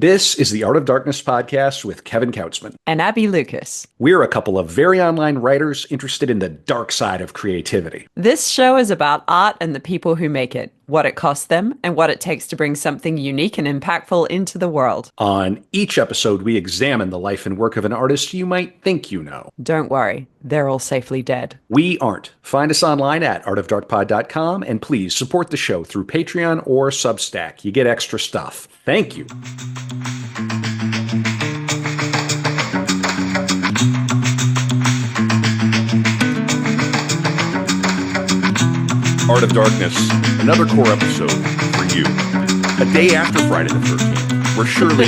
This is the Art of Darkness podcast with Kevin Kautzman. And Abbie Lucas. We're a couple of very online writers interested in the dark side of creativity. This show is about art and the people who make it, what it costs them, and what it takes to bring something unique and impactful into the world. On each episode, we examine the life and work of an artist you might think you know. Don't worry, they're all safely dead. We aren't. Find us online at artofdarkpod.com, and please support the show through Patreon or Substack. You get extra stuff. Thank you. Art of Darkness, another core episode for you. A day after Friday the 13th, where surely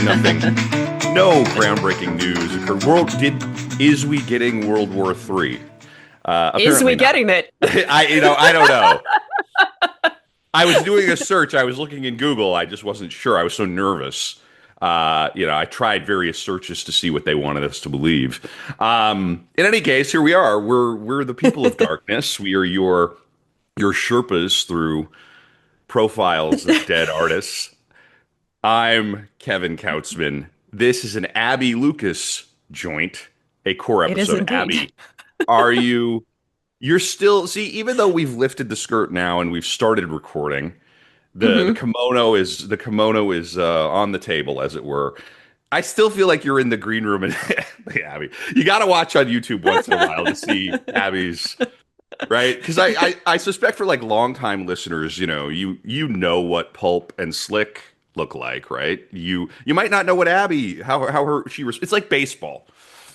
no groundbreaking news occurred. Is we getting World War III? Is we getting it? I don't know. I was doing a search. I was looking in Google. I just wasn't sure. I was so nervous. I tried various searches to see what they wanted us to believe. In any case, here we are. We're the people of darkness. We are your Sherpas through profiles of dead artists. I'm Kevin Kautzman. This is an Abbie Lucas joint, a core episode. Abbie, are you? You're still, see, even though we've lifted the skirt now and we've started recording, the kimono is on the table, as it were. I still feel like you're in the green room, and Abbie, you got to watch on YouTube once in a while to see Abbie's. Right, because I suspect for like longtime listeners, you know what Pulp and Slick look like, right? You might not know what Abbie it's like baseball,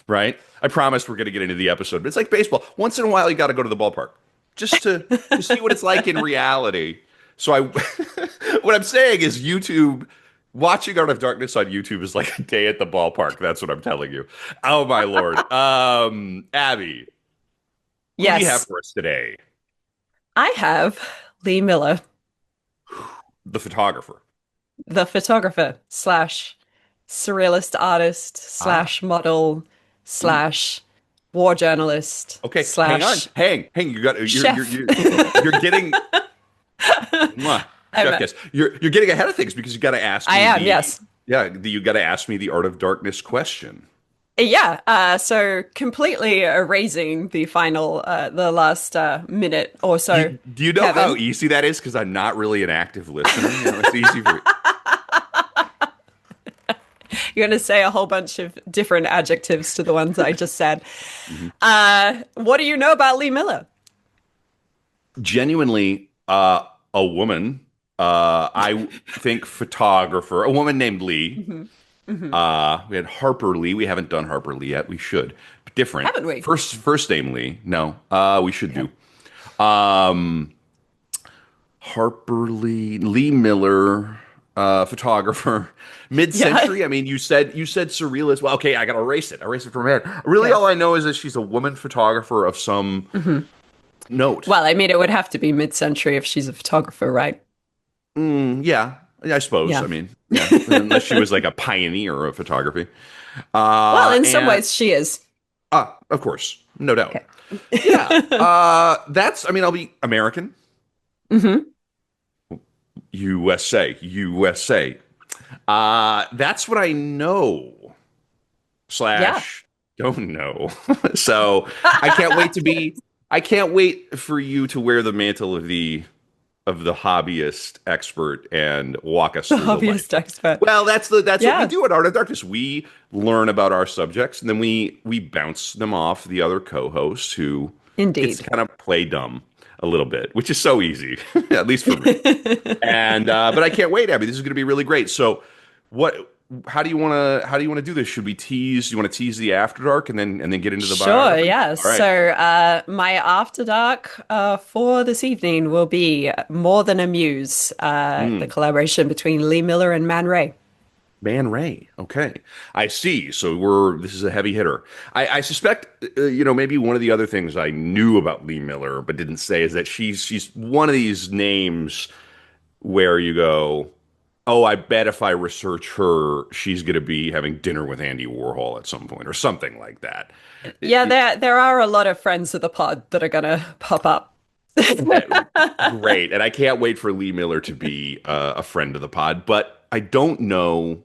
right? I promise we're going to get into the episode, but it's like baseball. Once in a while, you got to go to the ballpark just to see what it's like in reality. So what I'm saying is YouTube. Watching Art of Darkness on YouTube is like a day at the ballpark. That's what I'm telling you. Oh my Lord, Abbie. Yes. What do you have for us today? I have Lee Miller. The photographer. The photographer / surrealist artist / model / war journalist. Okay, / hang on. Hang. You're getting chef kiss. You're getting ahead of things because you got to ask me. Yes. Yeah, you got to ask me the Art of Darkness question. Yeah, so completely erasing the last minute or so. Do you know Kevin. how easy that is? Because I'm not really an active listener. It's easy for You're going to say a whole bunch of different adjectives to the ones I just said. What do you know about Lee Miller? Genuinely, a woman. I think photographer. A woman named Lee. Mm-hmm. Mm-hmm. We had Harper Lee. We haven't done Harper Lee yet. We should. But different. Haven't we? First name Lee. No. We should do. Harper Lee, Lee Miller, photographer, mid-century. Yeah. I mean, you said surrealist. Well, okay, I gotta erase it. Erase it from my head. Really, all I know is that she's a woman photographer of some note. Well, I mean, it would have to be mid-century if she's a photographer, right? Yeah. I suppose. Yeah. I mean, yeah, unless she was like a pioneer of photography. Well, in some ways, she is. Of course, no doubt. Okay. Yeah. I'll be American. Mm-hmm. USA. That's what I know. / don't know. So I can't wait for you to wear the mantle of the hobbyist expert and walk us through the hobbyist expert. Well, that's what we do at Art of Darkness. We learn about our subjects and then we bounce them off the other co-hosts who indeed kind of play dumb a little bit, which is so easy, at least for me. And but I can't wait, Abbie. This is going to be really great. So, how do you want to do this? Should we tease? You want to tease the After Dark and then get into the biography? Sure, yeah. Right. So my After Dark for this evening will be More Than a Muse, the collaboration between Lee Miller and Man Ray. Man Ray. Okay. I see. So this is a heavy hitter. I suspect, maybe one of the other things I knew about Lee Miller but didn't say is that she's one of these names where you go, oh, I bet if I research her, she's going to be having dinner with Andy Warhol at some point or something like that. Yeah, there are a lot of friends of the pod that are going to pop up. Great. And I can't wait for Lee Miller to be a friend of the pod. But I don't know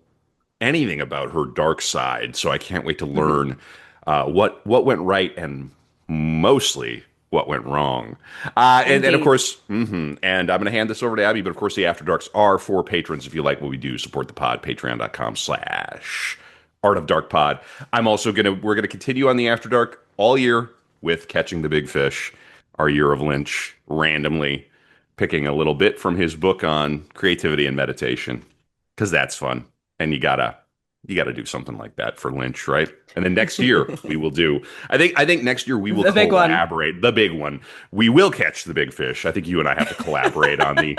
anything about her dark side, so I can't wait to learn what went right and mostly what went wrong. And of Indeed. course, and I'm going to hand this over to Abbie, but of course, the After Darks are for patrons. If you like what we do, support the pod, patreon.com/. Art of Dark Pod. We're gonna continue on the After Dark all year with Catching the Big Fish, our year of Lynch, randomly picking a little bit from his book on creativity and meditation, because that's fun, and you gotta do something like that for Lynch, right? And then next year we will do. I think next year we will The big one. collaborate. The big one. We will catch the big fish. I think you and I have to collaborate on the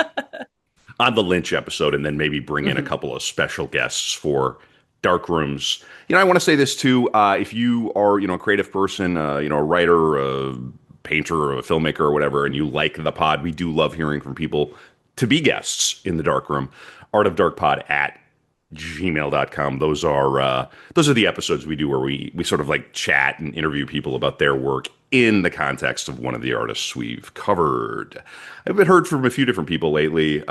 Lynch episode, and then maybe bring in a couple of special guests for dark rooms. I want to say this too. If you are, a creative person, a writer, a painter, or a filmmaker, or whatever, and you like the pod, we do love hearing from people to be guests in the dark room. artofdarkpod@gmail.com. Those are the episodes we do where we sort of like chat and interview people about their work in the context of one of the artists we've covered. I've been heard from a few different people lately.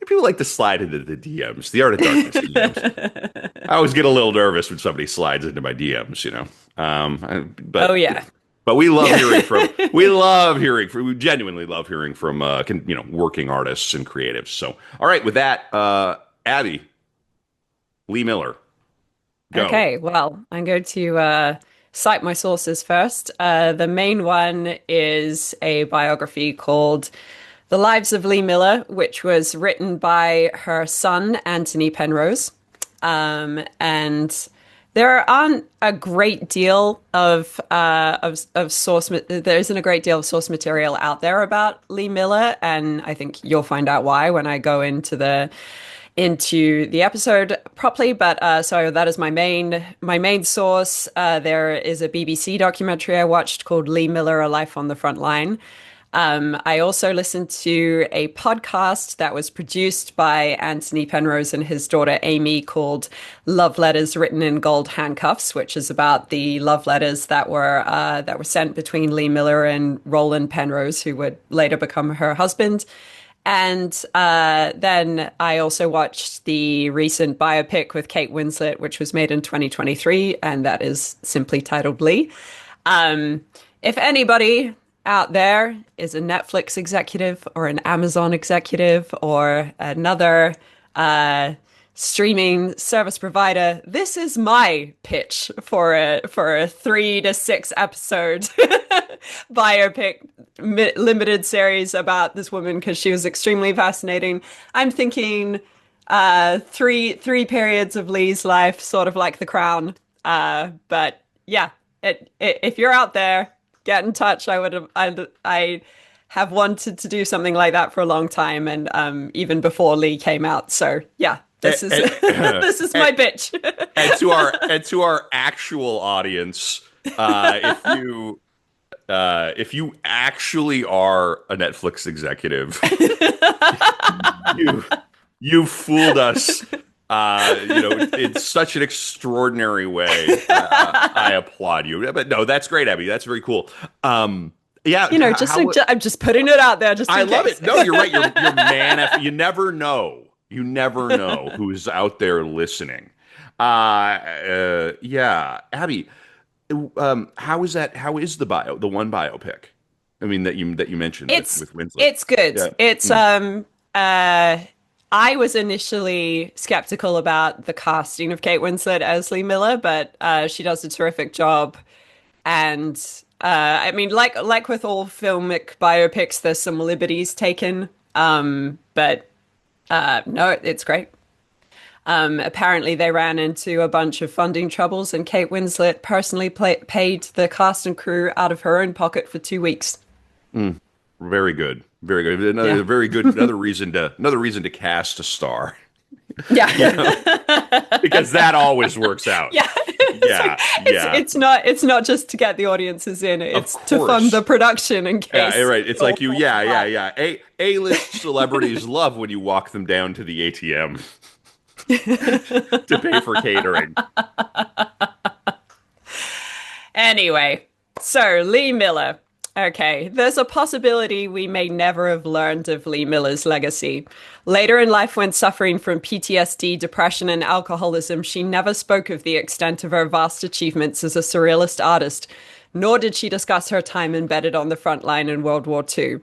People like to slide into the DMs, the Art of Darkness DMs. I always get a little nervous when somebody slides into my DMs. But Oh yeah. but we love hearing from. We genuinely love hearing from working artists and creatives. So all right, with that, Abbie, Lee Miller, go. Okay, well, I'm going to cite my sources first. The main one is a biography called The Lives of Lee Miller, which was written by her son, Anthony Penrose. And there aren't a great deal of source. There isn't a great deal of source material out there about Lee Miller, and I think you'll find out why when I go into the episode properly. But so that is my main source. There is a BBC documentary I watched called Lee Miller: A Life on the Front Line. I also listened to a podcast that was produced by Anthony Penrose and his daughter Amy called Love Letters Written in Gold Handcuffs, which is about the love letters that were sent between Lee Miller and Roland Penrose, who would later become her husband. And then I also watched the recent biopic with Kate Winslet, which was made in 2023, and that is simply titled Lee. If anybody out there is a Netflix executive or an Amazon executive or another streaming service provider, this is my pitch for a 3 to 6 episode biopic limited series about this woman, because she was extremely fascinating. I'm thinking three periods of Lee's life, sort of like The Crown. But yeah, if you're out there, get in touch. I have wanted to do something like that for a long time, and even before Lee came out. So yeah, this is this is my bitch. and to our actual audience, if you actually are a Netflix executive, you fooled us. In such an extraordinary way. I applaud you. But no, that's great, Abbie. That's very cool. Yeah, I'm just putting it out there. I love it. No, you're right. You're man. You never know. You never know who's out there listening. Yeah, Abbie. How is that? How is the one biopic? I mean that you mentioned with Winslet. It's good. Yeah. It's I was initially skeptical about the casting of Kate Winslet as Lee Miller, but she does a terrific job. And I mean, like with all filmic biopics, there's some liberties taken. But no, it's great. Apparently, they ran into a bunch of funding troubles, and Kate Winslet personally paid the cast and crew out of her own pocket for 2 weeks. Very good. Very good. Another reason to cast a star. Yeah. Because that always works out. Yeah. It's not just to get the audiences in, it's to fund the production in case. Yeah, right. It's like A-list celebrities love when you walk them down to the ATM to pay for catering. Anyway, so Lee Miller. Okay, there's a possibility we may never have learned of Lee Miller's legacy. Later in life, when suffering from PTSD, depression, and alcoholism, she never spoke of the extent of her vast achievements as a surrealist artist, nor did she discuss her time embedded on the front line in World War II.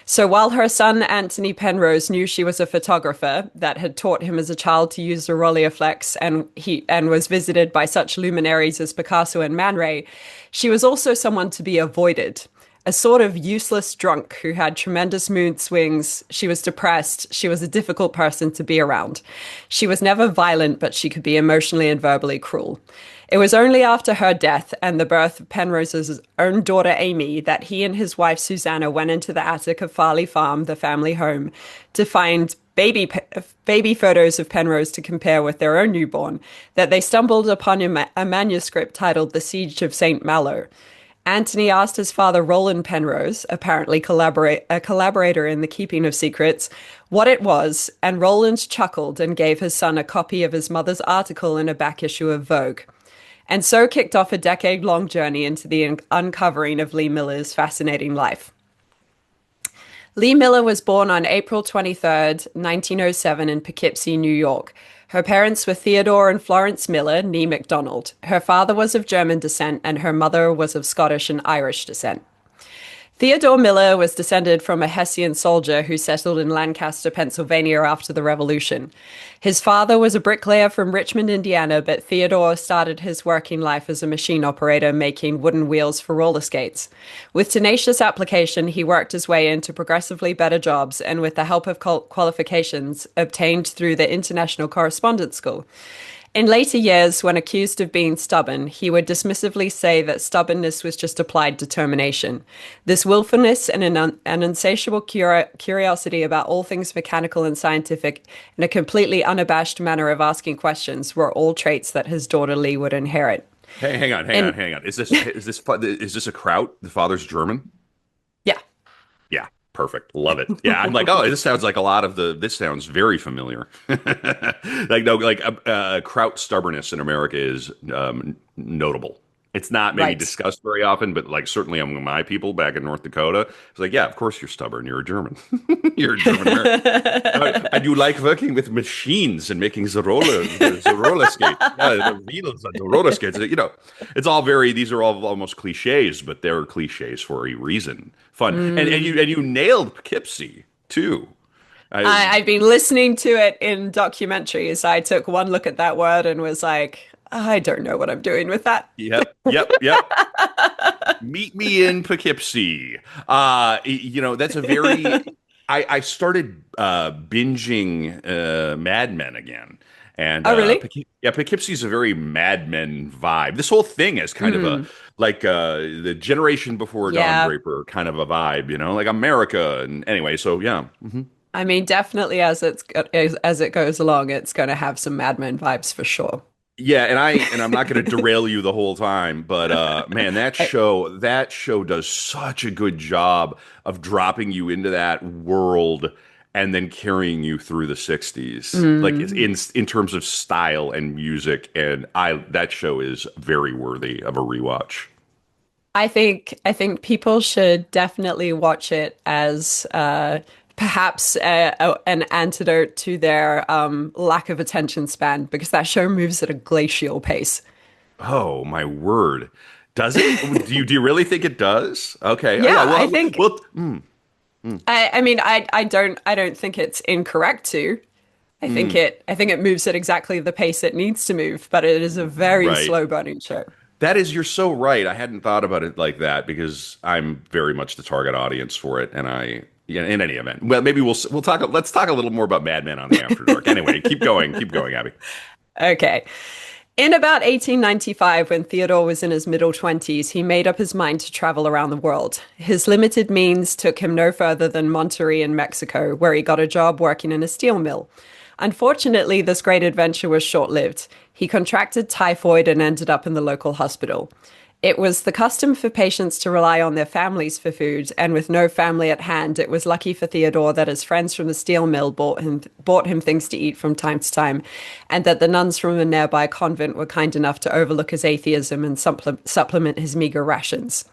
So while her son, Anthony Penrose, knew she was a photographer that had taught him as a child to use the Rolleiflex and was visited by such luminaries as Picasso and Man Ray, she was also someone to be avoided. A sort of useless drunk who had tremendous mood swings. She was depressed. She was a difficult person to be around. She was never violent, but she could be emotionally and verbally cruel. It was only after her death and the birth of Penrose's own daughter Amy that he and his wife Susanna went into the attic of Farley Farm, the family home, to find baby photos of Penrose to compare with their own newborn, that they stumbled upon a manuscript titled The Siege of St. Malo. Anthony asked his father, Roland Penrose, apparently a collaborator in the keeping of secrets, what it was, and Roland chuckled and gave his son a copy of his mother's article in a back issue of Vogue. And so kicked off a decade-long journey into the uncovering of Lee Miller's fascinating life. Lee Miller was born on April 23rd, 1907 in Poughkeepsie, New York. Her parents were Theodore and Florence Miller, née MacDonald. Her father was of German descent and her mother was of Scottish and Irish descent. Theodore Miller was descended from a Hessian soldier who settled in Lancaster, Pennsylvania after the Revolution. His father was a bricklayer from Richmond, Indiana, but Theodore started his working life as a machine operator making wooden wheels for roller skates. With tenacious application, he worked his way into progressively better jobs and with the help of qualifications obtained through the International Correspondence School. In later years, when accused of being stubborn, he would dismissively say that stubbornness was just applied determination. This willfulness and an insatiable curiosity about all things mechanical and scientific and a completely unabashed manner of asking questions were all traits that his daughter Lee would inherit. Hey, hang on. Is this a Kraut? The father's German? Yeah. Yeah. Perfect. Love it. Yeah, I'm like, oh, this sounds like a lot of this sounds very familiar. Kraut stubbornness in America is notable. It's not maybe Right. discussed very often, but like certainly among my people back in North Dakota, it's like, yeah, of course you're stubborn. You're a German. You're a German American. And you like working with machines and making the roller skate. Yeah, the wheels on the roller skates. It's all these are all almost cliches, but they're cliches for a reason. Fun. And you nailed Poughkeepsie too. I've been listening to it in documentaries. I took one look at that word and was like, I don't know what I'm doing with that. Yep. Meet me in Poughkeepsie. That's a very. I started binging Mad Men again, and Oh, really? Poughkeepsie's a very Mad Men vibe. This whole thing is kind of a like the generation before Don Yeah. Draper kind of a vibe, like America. And anyway, so yeah. I mean, definitely as it goes along, it's going to have some Mad Men vibes for sure. Yeah, I'm not going to derail you the whole time, but man, that show does such a good job of dropping you into that world and then carrying you through the 60s. Like in terms of style and music, and that show is very worthy of a rewatch. I think people should definitely watch it as perhaps an antidote to their lack of attention span because that show moves at a glacial pace. Oh, my word. Does it? Do you really think it does? Okay. Oh, Yeah, yeah, I well, think. well, I mean, I don't think it's incorrect to. I think it moves at exactly the pace it needs to move, but it is a very right. slow burning show. You're so right. I hadn't thought about it like that because I'm very much the target audience for it. And in any event, well, maybe we'll talk. Let's talk a little more about Mad Men on the After Dark. Anyway, keep going, Abby. Okay. In about 1895, when Theodore was in his middle 20s, he made up his mind to travel around the world. His limited means took him no further than Monterrey in Mexico, where he got a job working in a steel mill. Unfortunately, this great adventure was short-lived. He contracted typhoid and ended up in the local hospital. It was the custom for patients to rely on their families for food, and with no family at hand, it was lucky for Theodore that his friends from the steel mill bought him things to eat from time to time, and that the nuns from a nearby convent were kind enough to overlook his atheism and supplement his meager rations.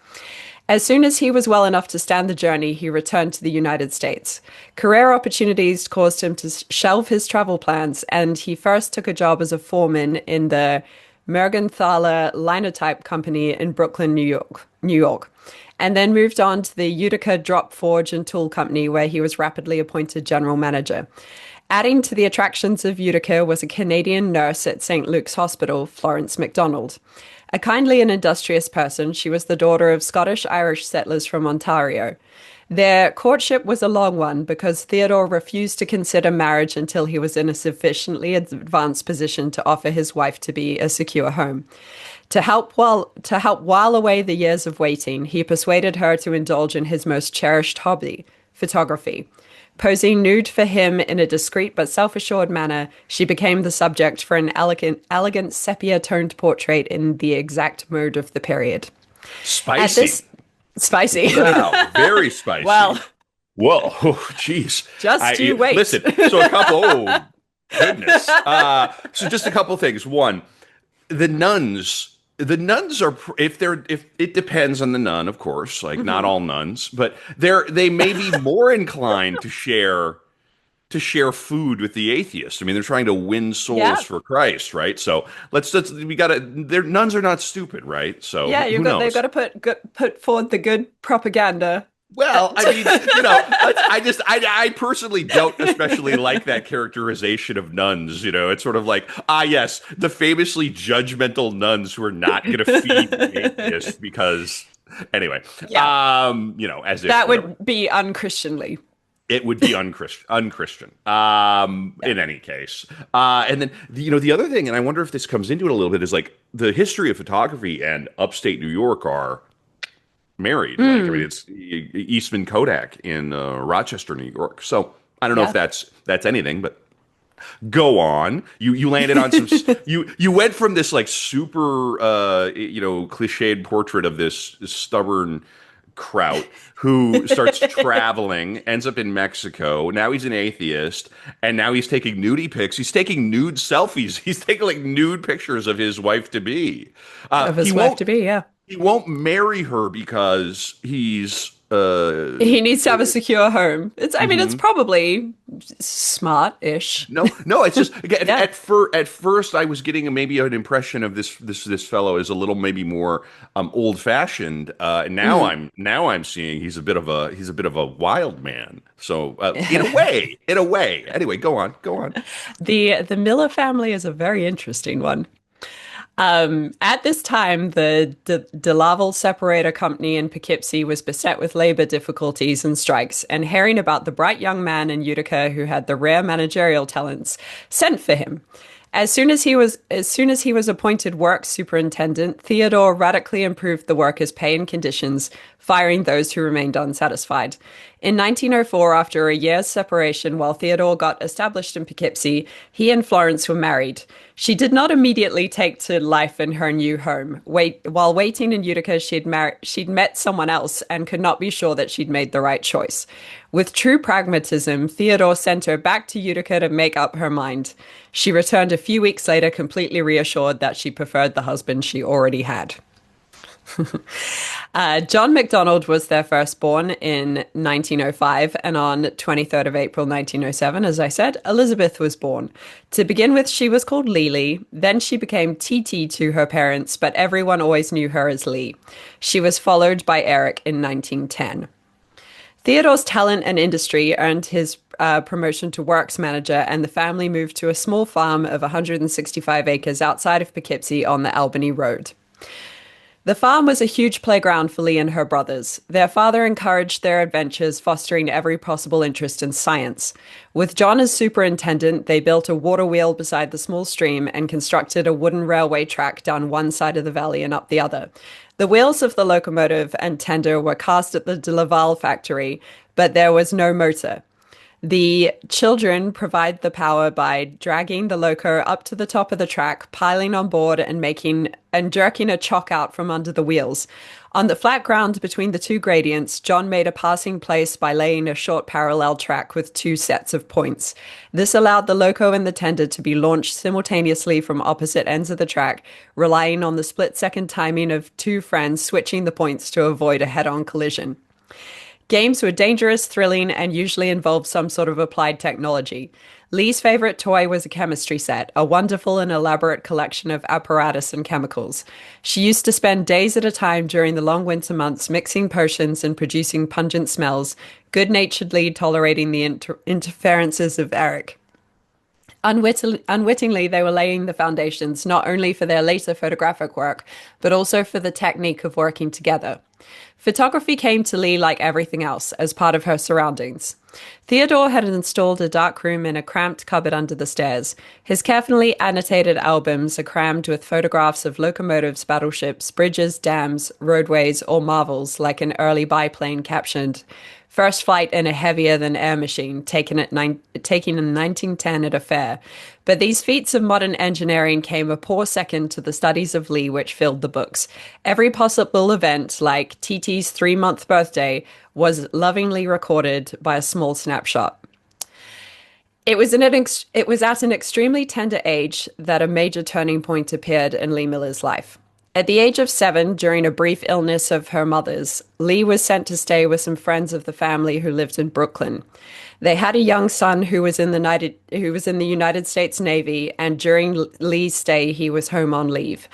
As soon as he was well enough to stand the journey, he returned to the United States. Career opportunities caused him to shelve his travel plans, and he first took a job as a foreman in the Mergenthaler Linotype Company in Brooklyn, New York, and then moved on to the Utica Drop Forge and Tool Company, where he was rapidly appointed general manager. Adding to the attractions of Utica was a Canadian nurse at St. Luke's Hospital, Florence MacDonald. A kindly and industrious person, she was the daughter of Scottish-Irish settlers from Ontario. Their courtship was a long one because Theodore refused to consider marriage until he was in a sufficiently advanced position to offer his wife-to-be a secure home. To help while away the years of waiting, he persuaded her to indulge in his most cherished hobby, photography. Posing nude for him in a discreet but self-assured manner, she became the subject for an elegant sepia-toned portrait in the exact mode of the period. At Spicy. this, spicy. Wow, very spicy. Well, Whoa, jeez. just you wait. Listen, so a couple, oh, goodness. So just a couple things. One, the nuns. The nuns are if it depends on the nun, of course, like not all nuns, but they may be more inclined to share food with the atheist. I mean, they're trying to win souls for Christ, right? So we gotta. Their nuns are not stupid, right? So Yeah, who knows? they've got to put forward the good propaganda. Well, I mean, I personally don't especially like that characterization of nuns. It's sort of like, yes, the famously judgmental nuns who are not going to feed the atheists because, anyway, Yeah. as if That whatever. would be unchristianly. It would be unchristian. In any case, and then the other thing, and I wonder if this comes into it a little bit, is like the history of photography and upstate New York are married. Like, I mean, it's Eastman Kodak in Rochester, New York. So I don't know if Yeah. that's anything, but go on. You landed on some. You went from this like super cliched portrait of this stubborn kraut who starts traveling, ends up in Mexico. Now he's an atheist, and now he's taking nudie pics. He's taking nude selfies. He's taking like nude pictures of his wife to be. Of his wife to be, yeah. He won't marry her because he's He needs to have a secure home. I mean, it's probably smart-ish. no. It's just again, Yeah. at first I was getting maybe an impression of this fellow is a little maybe more old fashioned. And now I'm seeing he's a bit of a wild man. So in a way. Anyway, go on. The Miller family is a very interesting one. At this time, the De Laval Separator Company in Poughkeepsie was beset with labor difficulties and strikes, and hearing about the bright young man in Utica who had the rare managerial talents, sent for him. As soon as he was appointed work superintendent, Theodore radically improved the workers' pay and conditions, firing those who remained unsatisfied. In 1904, after a year's separation, while Theodore got established in Poughkeepsie, he and Florence were married. She did not immediately take to life in her new home. While waiting in Utica, she'd met someone else and could not be sure that she'd made the right choice. With true pragmatism, Theodore sent her back to Utica to make up her mind. She returned a few weeks later, completely reassured that she preferred the husband she already had. John MacDonald was their firstborn in 1905, and on 23rd of April 1907, as I said, Elizabeth was born. To begin with, she was called Lily. Then she became TT to her parents, but everyone always knew her as Lee. She was followed by Eric in 1910. Theodore's talent and industry earned his promotion to works manager, and the family moved to a small farm of 165 acres outside of Poughkeepsie on the Albany Road. The farm was a huge playground for Lee and her brothers. Their father encouraged their adventures, fostering every possible interest in science. With John as superintendent, they built a water wheel beside the small stream and constructed a wooden railway track down one side of the valley and up the other. The wheels of the locomotive and tender were cast at the de Laval factory, but there was no motor. The children provide the power by dragging the loco up to the top of the track, piling on board and jerking a chock out from under the wheels. On the flat ground between the two gradients, John made a passing place by laying a short parallel track with two sets of points. This allowed the loco and the tender to be launched simultaneously from opposite ends of the track, relying on the split-second timing of two friends switching the points to avoid a head-on collision. Games were dangerous, thrilling, and usually involved some sort of applied technology. Lee's favorite toy was a chemistry set, a wonderful and elaborate collection of apparatus and chemicals. She used to spend days at a time during the long winter months mixing potions and producing pungent smells, good-naturedly tolerating the interferences of Eric. Unwittingly, they were laying the foundations not only for their later photographic work, but also for the technique of working together. Photography came to Lee like everything else, as part of her surroundings. Theodore had installed a dark room in a cramped cupboard under the stairs. His carefully annotated albums are crammed with photographs of locomotives, battleships, bridges, dams, roadways, or marvels, like an early biplane captioned, "First flight in a heavier-than-air machine, taken in 1910 at a fair." But these feats of modern engineering came a poor second to the studies of Lee, which filled the books. Every possible event, like TT's 3-month birthday, was lovingly recorded by a small snapshot. It was at an extremely tender age that a major turning point appeared in Lee Miller's life. At the age of 7, during a brief illness of her mother's, Lee was sent to stay with some friends of the family who lived in Brooklyn. They had a young son who was in the United States Navy, and during Lee's stay, he was home on leave.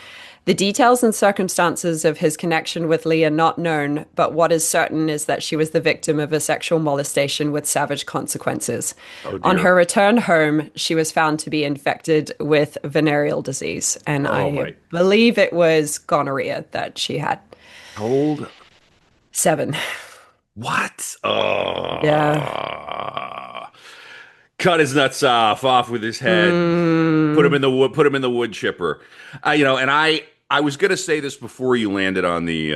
The details and circumstances of his connection with Lee are not known, but what is certain is that she was the victim of a sexual molestation with savage consequences. Oh On dear. her return home, she was found to be infected with venereal disease, and Oh I my. believe it was gonorrhea that she had. How old? 7. What? Yeah. Cut his nuts off with his head. Put him Mm. in the wood. Put him in the wood chipper. And I was gonna say this before you landed on the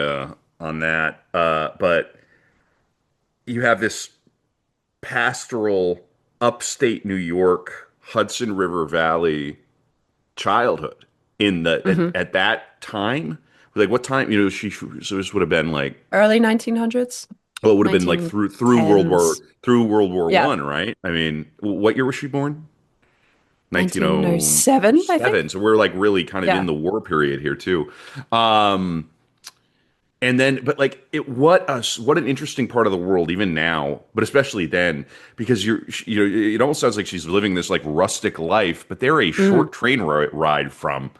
on that, but you have this pastoral upstate New York Hudson River Valley childhood at that time. Like what time? So this would have been like, Early 1900s, well, it would have been like nineteen through World War yeah, One, right? I mean, what year was she born? 1907, I 1907. think. So we're like really kind of in Yeah. the war period here too. Um, and then, but like what an interesting part of the world, even now, but especially then, because it almost sounds like she's living this like rustic life, but they're a Mm. short train ride from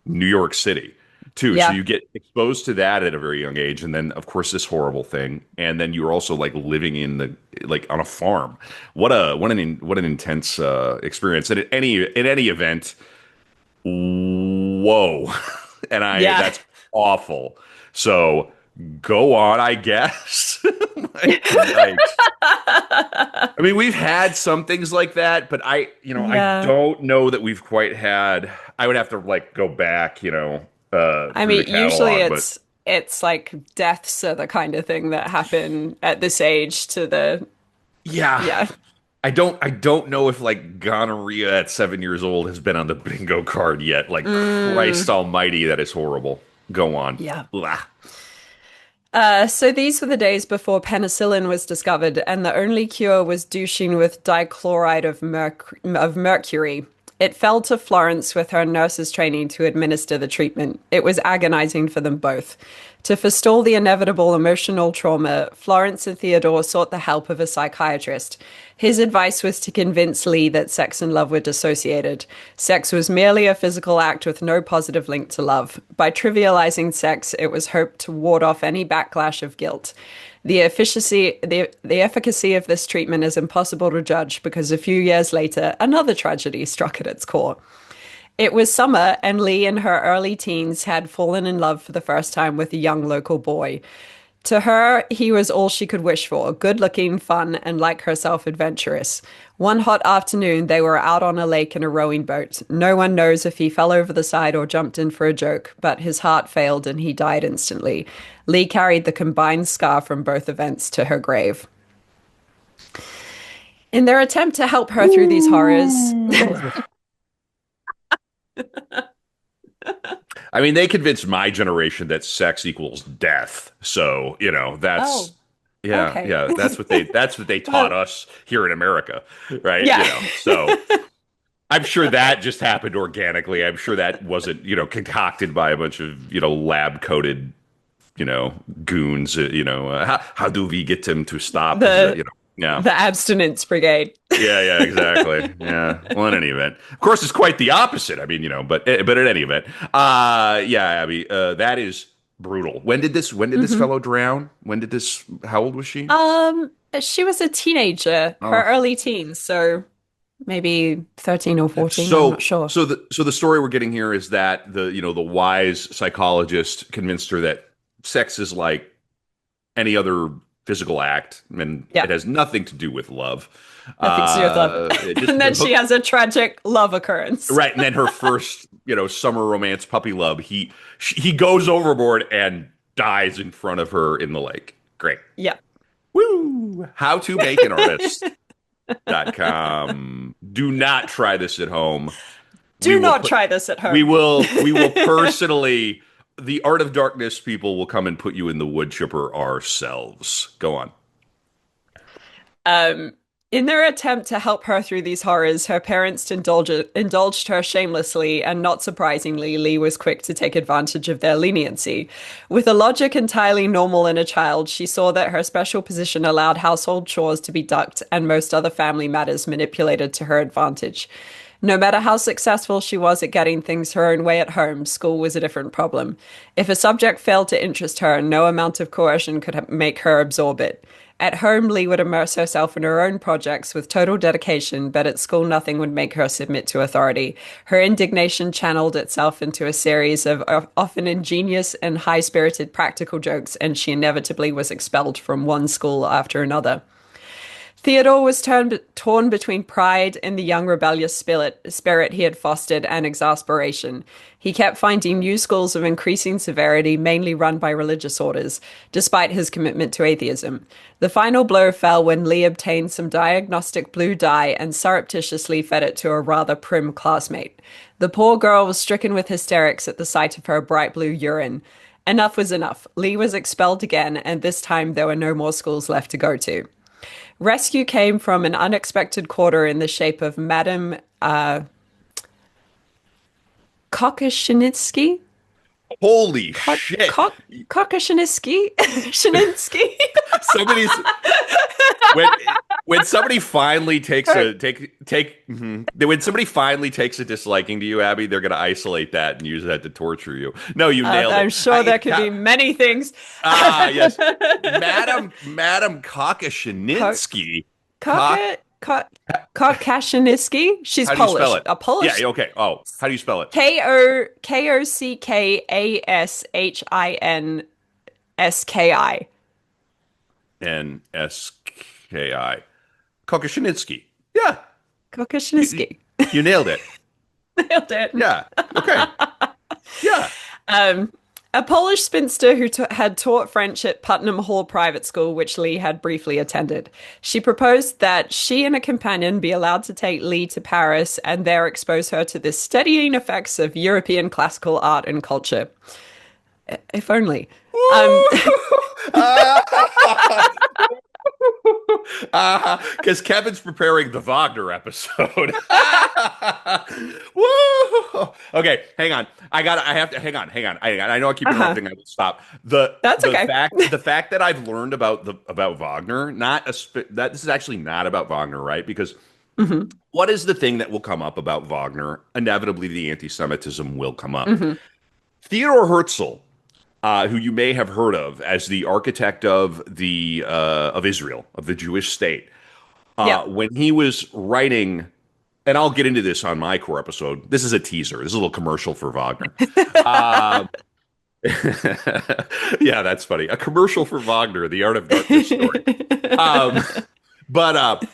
New York City too. So Yeah. you get exposed to that at a very young age, and then of course this horrible thing, and then you're also like living in the like on a farm. What an intense experience. And in any event, whoa, Yeah. that's awful. So go on, I guess. Like, yikes. I mean, we've had some things like that, but I Yeah. don't know that we've quite had. I would have to like go back, I through the mean, usually catalog, but it's like deaths are the kind of thing that happen at this age to the yeah, yeah. I don't know if like gonorrhea at 7 years old has been on the bingo card yet. Like Mm, Christ Almighty, that is horrible. Go on. yeah. Blah. So these were the days before penicillin was discovered, and the only cure was douching with dichloride of mercury. It fell to Florence with her nurse's training to administer the treatment. It was agonizing for them both. To forestall the inevitable emotional trauma, Florence and Theodore sought the help of a psychiatrist. His advice was to convince Lee that sex and love were dissociated. Sex was merely a physical act with no positive link to love. By trivializing sex, it was hoped to ward off any backlash of guilt. The efficacy of this treatment is impossible to judge because a few years later, another tragedy struck at its core. It was summer, and Lee, in her early teens, had fallen in love for the first time with a young local boy. To her, he was all she could wish for, good-looking, fun, and like herself, adventurous. One hot afternoon, they were out on a lake in a rowing boat. No one knows if he fell over the side or jumped in for a joke, but his heart failed and he died instantly. Lee carried the combined scar from both events to her grave. In their attempt to help her through these horrors, Ooh. I mean, they convinced my generation that sex equals death. So, that's oh, yeah, okay. yeah, that's what they taught Well, us here in America, right? yeah. So I'm sure that just happened organically. I'm sure that wasn't, concocted by a bunch of, lab coated, goons. How do we get him to stop? The Yeah. the abstinence brigade. Yeah, yeah, exactly. Yeah. Well, in any event, of course, it's quite the opposite. I mean, but in any event, yeah, Abby, that is brutal. When did this Hmm. fellow drown? How old was she? She was a teenager, her Oh, early teens, so maybe 13 or 14, I'm not so sure. so the story we're getting here is that the wise psychologist convinced her that sex is like any other physical act, and Yeah, it has nothing to do with love. nothing to do with love. It just And then she hook. has a tragic love occurrence. Right, and then her first, summer romance puppy love, he goes overboard and dies in front of her in the lake. Great. Yeah. Woo! How to make an artist.com. Do not try this at home. We Do will not put try this at we home. will personally the Art of Darkness people will come and put you in the wood chipper ourselves. Go on. Um, in their attempt to help her through these horrors, her parents indulged her shamelessly, and not surprisingly, Lee was quick to take advantage of their leniency. With a logic entirely normal in a child, she saw that her special position allowed household chores to be ducked and most other family matters manipulated to her advantage. No matter how successful she was at getting things her own way at home, school was a different problem. If a subject failed to interest her, no amount of coercion could make her absorb it. At home, Lee would immerse herself in her own projects with total dedication, but at school, nothing would make her submit to authority. Her indignation channeled itself into a series of often ingenious and high spirited practical jokes, and she inevitably was expelled from one school after another. Theodore was torn between pride in the young rebellious spirit he had fostered and exasperation. He kept finding new schools of increasing severity, mainly run by religious orders, despite his commitment to atheism. The final blow fell when Lee obtained some diagnostic blue dye and surreptitiously fed it to a rather prim classmate. The poor girl was stricken with hysterics at the sight of her bright blue urine. Enough was enough. Lee was expelled again, and this time there were no more schools left to go to. Rescue came from an unexpected quarter in the shape of Madame Kokoshinitsky. Holy shit. Kokoshinitsky? Shininsky? Somebody's when when somebody finally takes a when somebody finally takes a disliking to you, Abby, they're going to isolate that and use that to torture you. No, you nailed I'm it. sure there could be many things. Yes, Madam Ko- Kakashininsky. Kak, Koka, Ko- Kokoshinitsky? She's how do you spell Polish. it? A Yeah, Polish okay. Oh, how do you spell it? Kockashinski. Nski. Kokashininsky. Yeah, you, Kokoshinitsky. you nailed it. Nailed it. Yeah. Okay. Yeah. Um, a Polish spinster who had taught French at Putnam Hall Private School, which Lee had briefly attended. She proposed that she and a companion be allowed to take Lee to Paris and there expose her to the steadying effects of European classical art and culture. If only. Um, Because Kevin's preparing the Wagner episode. Woo! Okay, hang on. I have to hang on. I know I keep uh-huh. interrupting. I will stop. The That's the okay. fact that I've learned about Wagner, that this is actually not about Wagner, right? Because Hmm. what is the thing that will come up about Wagner? Inevitably, the anti-Semitism will come up. Hmm. Theodor Herzl, who you may have heard of as the architect of Israel, of the Jewish state, Yeah. when he was writing, and I'll get into this on my core episode. This is a teaser. This is a little commercial for Wagner. Uh, yeah, that's funny. A commercial for Wagner, the Art of Darkness story. Um, but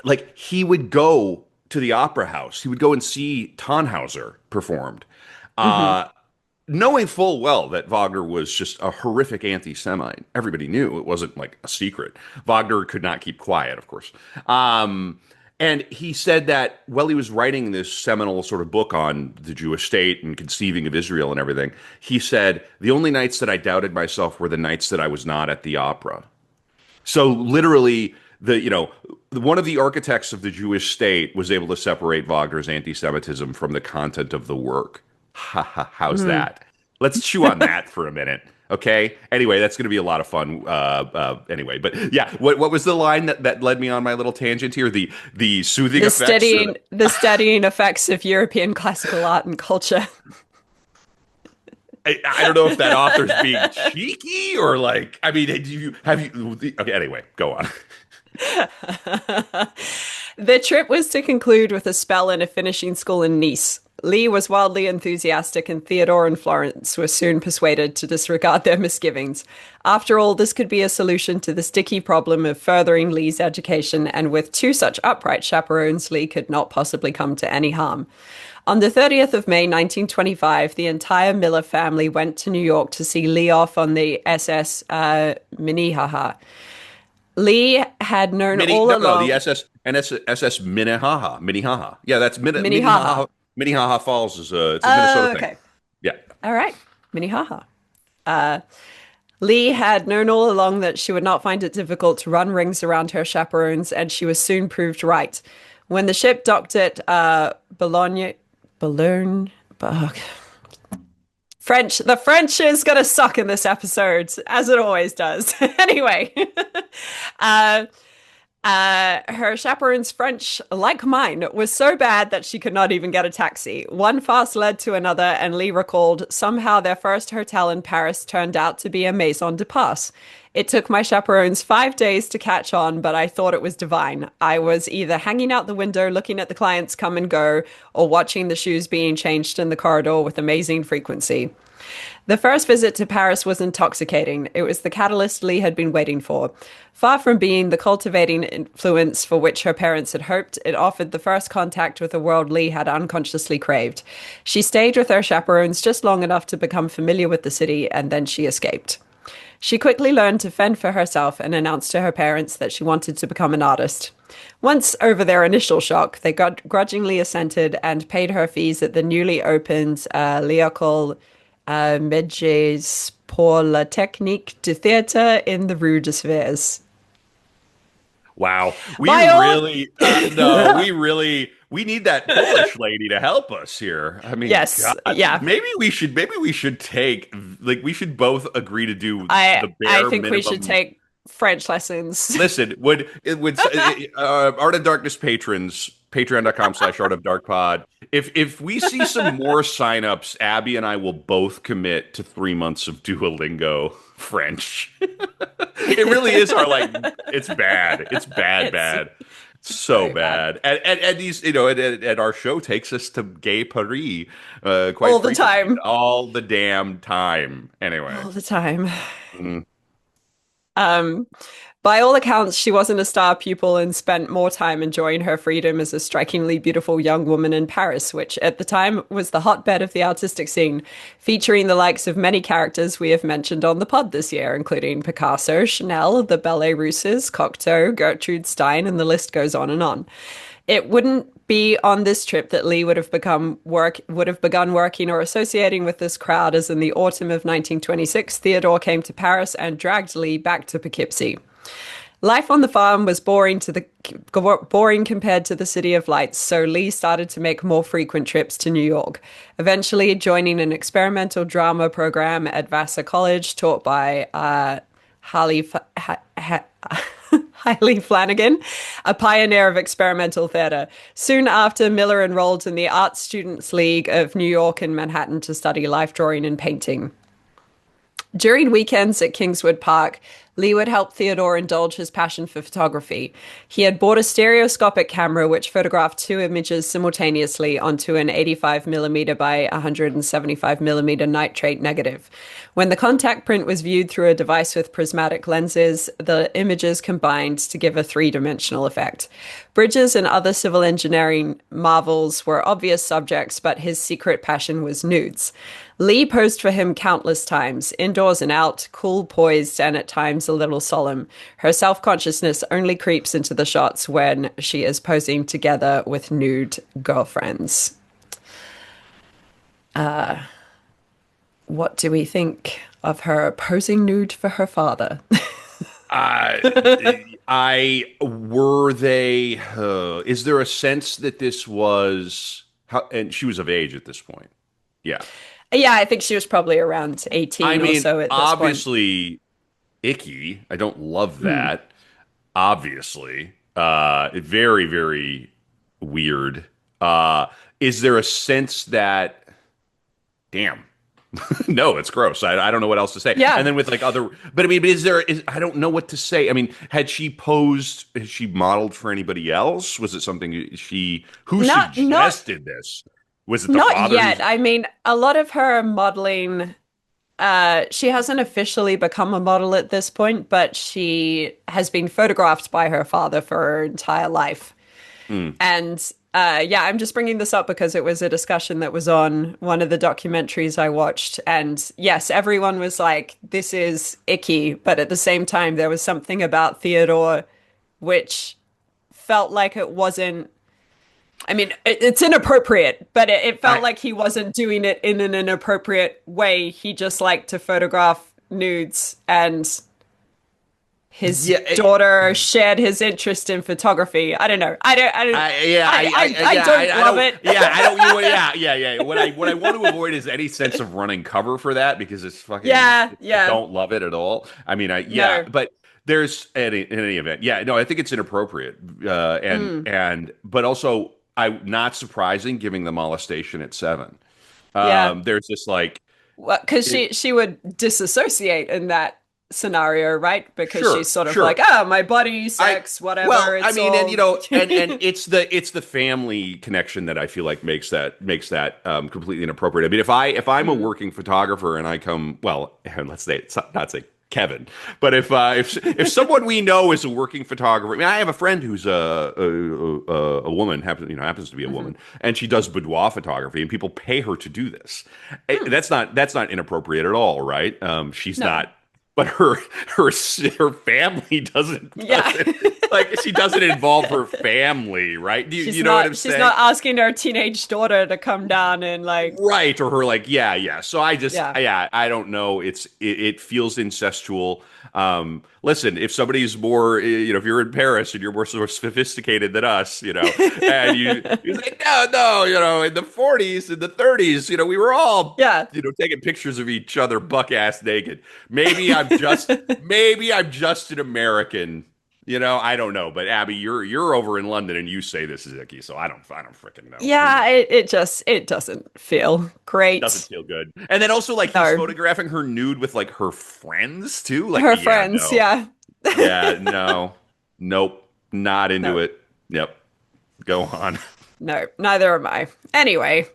like he would go to the opera house. He would go and see Tannhauser performed. Hmm. Uh, knowing full well that Wagner was just a horrific anti-Semite. Everybody knew it wasn't like a secret. Wagner could not keep quiet, of course. And he said that while he was writing this seminal sort of book on the Jewish state and conceiving of Israel and everything, he said, the only nights that I doubted myself were the nights that I was not at the opera. So literally, one of the architects of the Jewish state was able to separate Wagner's anti-Semitism from the content of the work. Ha ha! How's that? Let's chew on that for a minute, okay? Anyway, that's going to be a lot of fun. Anyway, but yeah, what was the line that led me on my little tangent here? The soothing effects. The studying effects of European classical art and culture. I don't know if that author's being cheeky or like. I mean, have you? Okay, anyway, go on. The trip was to conclude with a spell in a finishing school in Nice. Lee was wildly enthusiastic, and Theodore and Florence were soon persuaded to disregard their misgivings. After all, this could be a solution to the sticky problem of furthering Lee's education, and with two such upright chaperones, Lee could not possibly come to any harm. On the 30th of May, 1925, the entire Miller family went to New York to see Lee off on the SS Minnehaha. Lee had known all along... No, the SS Minnehaha. Yeah, that's Minnehaha. Minnehaha Falls is it's a Minnesota okay. thing. Yeah. All right. Minnehaha. Lee had known all along that she would not find it difficult to run rings around her chaperones, and she was soon proved right. When the ship docked at Boulogne, the French is going to suck in this episode, as it always does. Anyway, her chaperone's French, like mine, was so bad that she could not even get a taxi. One fast led to another, and Lee recalled, somehow their first hotel in Paris turned out to be a maison de passe. It took my chaperones 5 days to catch on, but I thought it was divine. I was either hanging out the window looking at the clients come and go, or watching the shoes being changed in the corridor with amazing frequency. The first visit to Paris was intoxicating. It was the catalyst Lee had been waiting for. Far from being the cultivating influence for which her parents had hoped, it offered the first contact with a world Lee had unconsciously craved. She stayed with her chaperones just long enough to become familiar with the city, and then she escaped. She quickly learned to fend for herself and announced to her parents that she wanted to become an artist. Once over their initial shock, they grudgingly assented and paid her fees at the newly opened L'École Métiers pour la Technique du Théâtre in the Rue de Sèvres. Wow. We need that Polish lady to help us here. I mean, yes, God, yeah. Maybe we should we should both agree to do I think minimum. we should take French lessons. Listen, would Art of Darkness patrons, patreon.com/artofdarkpod. If we see some more signups, Abbie and I will both commit to 3 months of Duolingo French. It really is it's bad. It's bad. So bad. And these, and our show takes us to Gay Paris quite all the time. All the damn time. Anyway. All the time. By all accounts, she wasn't a star pupil and spent more time enjoying her freedom as a strikingly beautiful young woman in Paris, which at the time was the hotbed of the artistic scene, featuring the likes of many characters we have mentioned on the pod this year, including Picasso, Chanel, the Ballet Russes, Cocteau, Gertrude Stein, and the list goes on and on. It wouldn't be on this trip that Lee would have begun working or associating with this crowd, as in the autumn of 1926, Theodore came to Paris and dragged Lee back to Poughkeepsie. Life on the farm was boring compared to the City of Lights, so Lee started to make more frequent trips to New York, eventually joining an experimental drama program at Vassar College taught by Hailey Flanagan, a pioneer of experimental theater. Soon after, Miller enrolled in the Art Students League of New York and Manhattan to study life drawing and painting. During weekends at Kingswood Park, Lee would help Theodore indulge his passion for photography. He had bought a stereoscopic camera which photographed two images simultaneously onto an 85 millimeter by 175 millimeter nitrate negative. When the contact print was viewed through a device with prismatic lenses, the images combined to give a three-dimensional effect. Bridges and other civil engineering marvels were obvious subjects, but his secret passion was nudes. Lee posed for him countless times, indoors and out, cool, poised, and at times a little solemn. Her self-consciousness only creeps into the shots when she is posing together with nude girlfriends. What do we think of her posing nude for her father? I were they? Is there a sense that this was how? And she was of age at this point. Yeah, Yeah, I think she was probably around I 18 or mean, so at this point. obviously icky. I don't love that. Obviously, very very weird. Is there a sense that? Damn. No, it's gross. I don't know what else to say. And Yeah, then with like other, but I mean, I don't know what to say. I mean, had she posed, had she modeled for anybody else? Was it something who not not suggested this? Was it the not father yet. who's, I mean, a lot of her modeling, she hasn't officially become a model at this point, but she has been photographed by her father for her entire life. Hmm. And yeah, I'm just bringing this up because it was a discussion that was on one of the documentaries I watched. And yes, everyone was like, this is icky. But at the same time, there was something about Theodore which felt like it wasn't. I mean, it's inappropriate, but it felt I, like he wasn't doing it in an inappropriate way. He just liked to photograph nudes, and his yeah, daughter shared his interest in photography. I don't know. I yeah, don't I love don't, it. yeah, I don't, yeah. What I want to avoid is any sense of running cover for that because it's fucking, Yeah, I yeah. don't love it at all. I mean, No. but there's in any event, yeah, no, I think it's inappropriate, Mm, but also, not surprising, giving the molestation at 7. yeah. There's this like, Well, because it, she would disassociate in that scenario, right? Because she's sure, sort of like, sure. oh, my body, I sex, whatever. well, I It's mean, and all. it's the family connection that I feel like makes that completely inappropriate. I mean, if I'm a Mm, working photographer and I come, well, let's say it's not say Kevin, but if someone we know is a working photographer, I mean, I have a friend who's a woman, happens to be a mhm, woman, and she does boudoir photography, and people pay her to do this. mm. That's not inappropriate at all, right? She's No. not, but her her family Yeah. doesn't like she doesn't involve her family, right? Do you know what I'm She's saying? not asking her teenage daughter to come down and like, Right, or her like, yeah. So yeah. I don't know. It feels incestual. Listen, if somebody's more, if you're in Paris and you're more sort of sophisticated than us, and you say, no, in the 40s, in the 30s, we were all, Yeah. taking pictures of each other buck ass naked. Maybe I'm just an American. I don't know, but Abby, you're over in London and you say this is icky, so I don't freaking know. Who Yeah, knows? it doesn't feel Doesn't great. feel good. And then also like he's No. photographing her nude with like her friends too. Like, Her yeah, friends, no. yeah. Yeah, no. Nope. Not into No. it. Yep. Go on. No, neither am I. Anyway,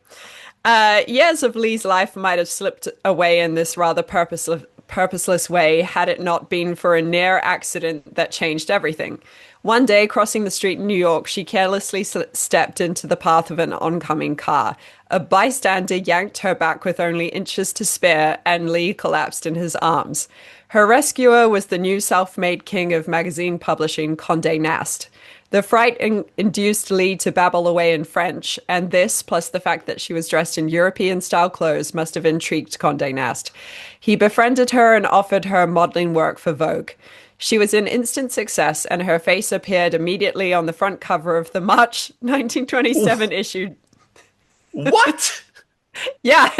years of Lee's life might have slipped away in this rather purposeless way had it not been for a near accident that changed everything. One day, crossing the street in New York, she carelessly stepped into the path of an oncoming car. A bystander yanked her back with only inches to spare, and Lee collapsed in his arms. Her rescuer was the new self-made king of magazine publishing, Condé Nast. The fright induced Lee to babble away in French, and this, plus the fact that she was dressed in European-style clothes, must have intrigued Condé Nast. He befriended her and offered her modeling work for Vogue. She was an instant success, and her face appeared immediately on the front cover of the March 1927 issue. What? Yeah.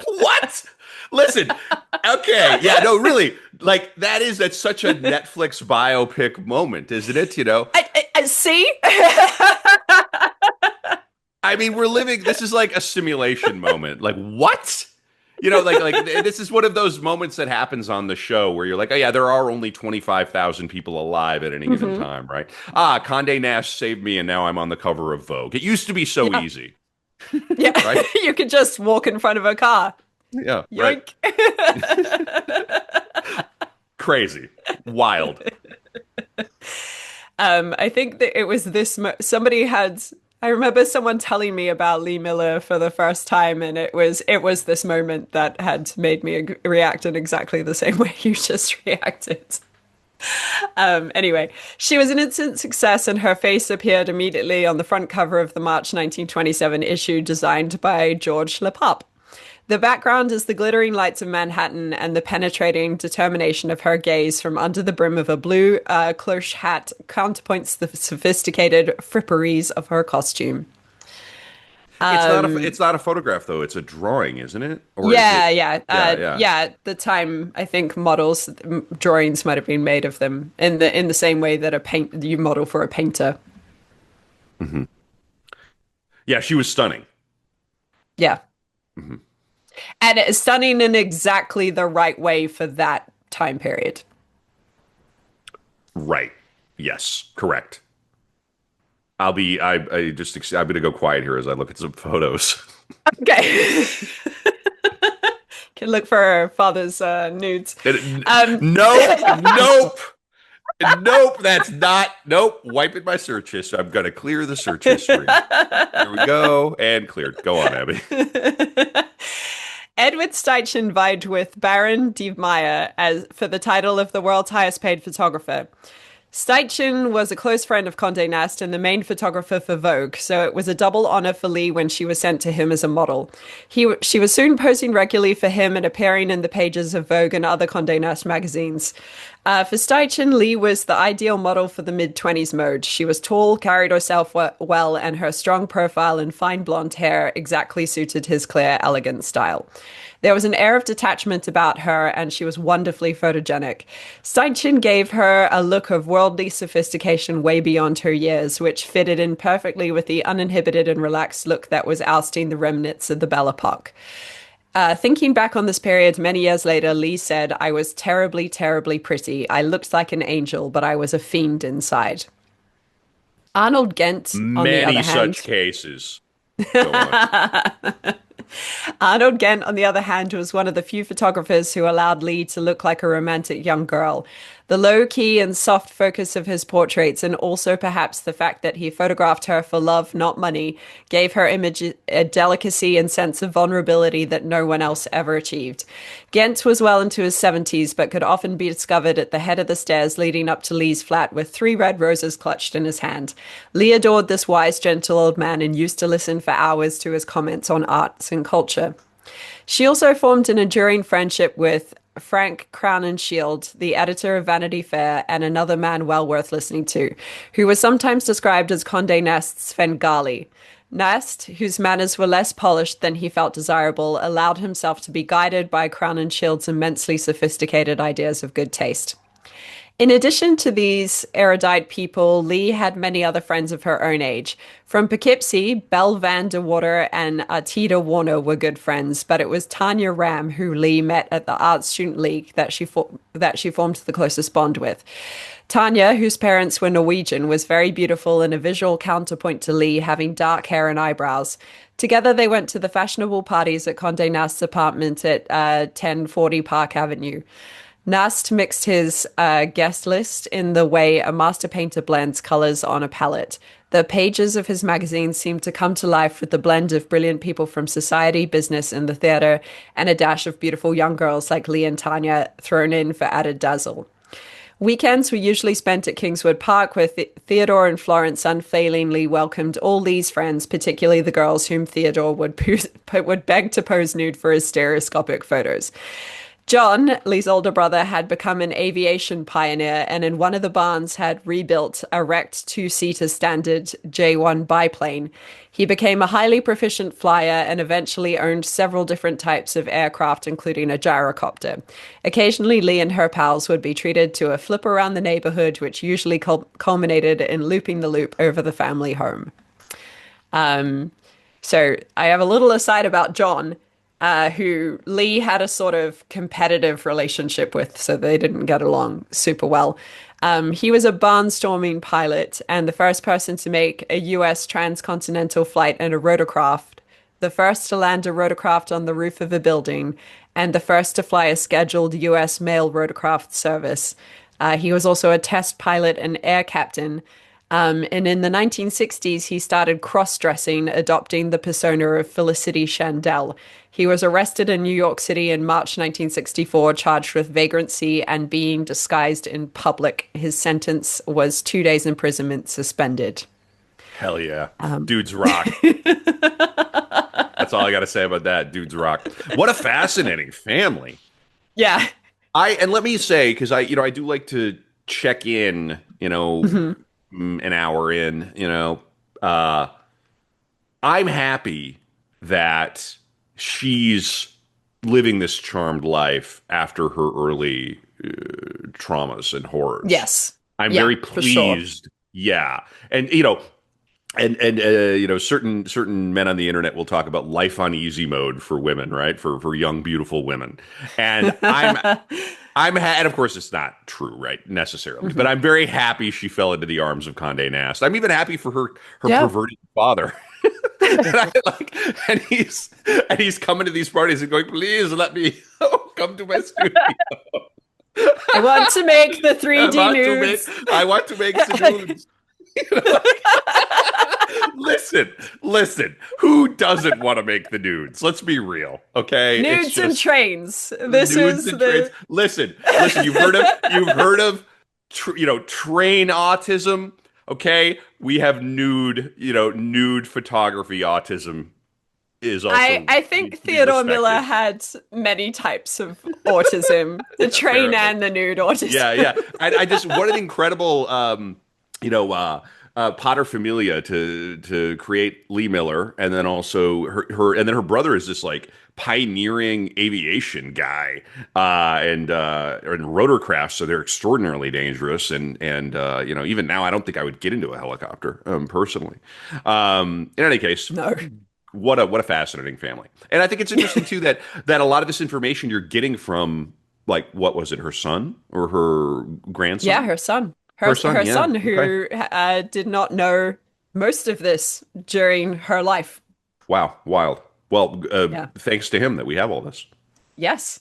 What? Listen. Okay. Yeah, no, really. Like that's such a Netflix biopic moment, isn't it? I see? I mean, we're living this is like a simulation moment. Like, what? this is one of those moments that happens on the show where you're like, oh yeah, there are only 25,000 people alive at any given Hmm. time, right? Condé Nast saved me, and now I'm on the cover of Vogue. It used to be so Yeah. easy, Yeah. right? You could just walk in front of a car. Yeah, right. Yoink. Crazy, wild. I think that it was somebody had. I remember someone telling me about Lee Miller for the first time, and it was this moment that had made me react in exactly the same way you just reacted. Anyway, she was an instant success, and her face appeared immediately on the front cover of the March 1927 issue designed by George Lepap. The background is the glittering lights of Manhattan and the penetrating determination of her gaze from under the brim of a blue cloche hat counterpoints the sophisticated fripperies of her costume. It's not a photograph though. It's a drawing, isn't it? Or is Yeah, it? yeah, Yeah, yeah. yeah. At the time, I think drawings might have been made of them in the same way that a paint you model for a painter. Yeah, she was stunning. Yeah, Mhm. and it's stunning in exactly the right way for that time period. Right. Yes, correct. I'm gonna go quiet here as I look at some photos. Okay. Can look for her father's nudes. Um, Nope, nope, nope. That's not. Nope. Wiping my search history. I'm gonna clear the search history. There we go, and cleared. Go on, Abby. Edward Steichen vied with Baron de Meyer as for the title of the world's highest paid photographer. Steichen was a close friend of Condé Nast and the main photographer for Vogue, so it was a double honor for Lee when she was sent to him as a model. She was soon posing regularly for him and appearing in the pages of Vogue and other Condé Nast magazines. For Steichen, Lee was the ideal model for the mid-20s mode. She was tall, carried herself well, and her strong profile and fine blonde hair exactly suited his clear, elegant style. There was an air of detachment about her, and she was wonderfully photogenic. Steichen gave her a look of worldly sophistication way beyond her years, which fitted in perfectly with the uninhibited and relaxed look that was ousting the remnants of the Belle Epoque. Thinking back on this period many years later, Lee said, I was terribly, terribly pretty. I looked like an angel, but I was a fiend inside. Arnold Gent, on the other Many such hand, cases. Go on. Arnold Gent, on the other hand, was one of the few photographers who allowed Lee to look like a romantic young girl. The low key and soft focus of his portraits, and also perhaps the fact that he photographed her for love, not money, gave her image a delicacy and sense of vulnerability that no one else ever achieved. Gent was well into his 70s, but could often be discovered at the head of the stairs leading up to Lee's flat with 3 red roses clutched in his hand. Lee adored this wise, gentle old man and used to listen for hours to his comments on arts and culture. She also formed an enduring friendship with Frank Crowninshield, the editor of Vanity Fair, and another man well worth listening to, who was sometimes described as Condé Nast's Svengali. Nast, whose manners were less polished than he felt desirable, allowed himself to be guided by Crownshield's immensely sophisticated ideas of good taste. In addition to these erudite people, Lee had many other friends of her own age. From Poughkeepsie, Belle Van de Water and Artida Warner were good friends, but it was Tanya Ram who Lee met at the Art Student League that she formed the closest bond with. Tanya, whose parents were Norwegian, was very beautiful and a visual counterpoint to Lee, having dark hair and eyebrows. Together, they went to the fashionable parties at Condé Nast's apartment at 1040 Park Avenue. Nast mixed his guest list in the way a master painter blends colors on a palette. The pages of his magazine seemed to come to life with the blend of brilliant people from society, business, and the theater, and a dash of beautiful young girls like Lee and Tanya thrown in for added dazzle. Weekends were usually spent at Kingswood Park, where Theodore and Florence unfailingly welcomed all Lee's friends, particularly the girls whom Theodore would beg to pose nude for his stereoscopic photos. John, Lee's older brother, had become an aviation pioneer and in one of the barns had rebuilt a wrecked two-seater standard J-1 biplane. He became a highly proficient flyer and eventually owned several different types of aircraft, including a gyrocopter. Occasionally, Lee and her pals would be treated to a flip around the neighborhood, which usually culminated in looping the loop over the family home. So I have a little aside about John. who Lee had a sort of competitive relationship with, so they didn't get along super well. He was a barnstorming pilot and the first person to make a US transcontinental flight in a rotorcraft, the first to land a rotorcraft on the roof of a building, and the first to fly a scheduled US mail rotorcraft service. He was also a test pilot and air captain. And in the 1960s, he started cross-dressing, adopting the persona of Felicity Chandel. He was arrested in New York City in March 1964, charged with vagrancy and being disguised in public. His sentence was 2 days imprisonment suspended. Hell yeah. Dudes rock. That's all I got to say about that. Dudes rock. What a fascinating family. Yeah. And let me say, because I do like to check in, an hour in, I'm happy that she's living this charmed life after her early traumas and horrors. Yes. I'm Yeah, very for sure. pleased. Yeah. And certain men on the internet will talk about life on easy mode for women, right? For young beautiful women. And and of course it's not true, right? Necessarily. But I'm very happy she fell into the arms of Condé Nast. I'm even happy for her Yeah. perverted father. And he's coming to these parties and going, please let me come to my studio. I want to make the 3D nudes. I want to make the nudes. Listen. Who doesn't want to make the nudes? Let's be real, okay? Nudes and trains. This nudes is and the trains. Listen. You've heard of train autism, okay? We have nude photography autism is also I think to be Theodore Miller respected. had many types of autism, the train Apparently. and the nude autism. Yeah. I just what an incredible paterfamilia to create Lee Miller, and then also her brother is this like pioneering aviation guy and rotorcraft, so they're extraordinarily dangerous, and even now I don't think I would get into a helicopter personally. In any case. No. What a fascinating family. And I think it's interesting too that a lot of this information you're getting from, like, what was it, her son or her grandson? Yeah, her son. Her son, Her yeah. son Okay. who did not know most of this during her life. Wow, wild. Well, Yeah. thanks to him that we have all this. Yes.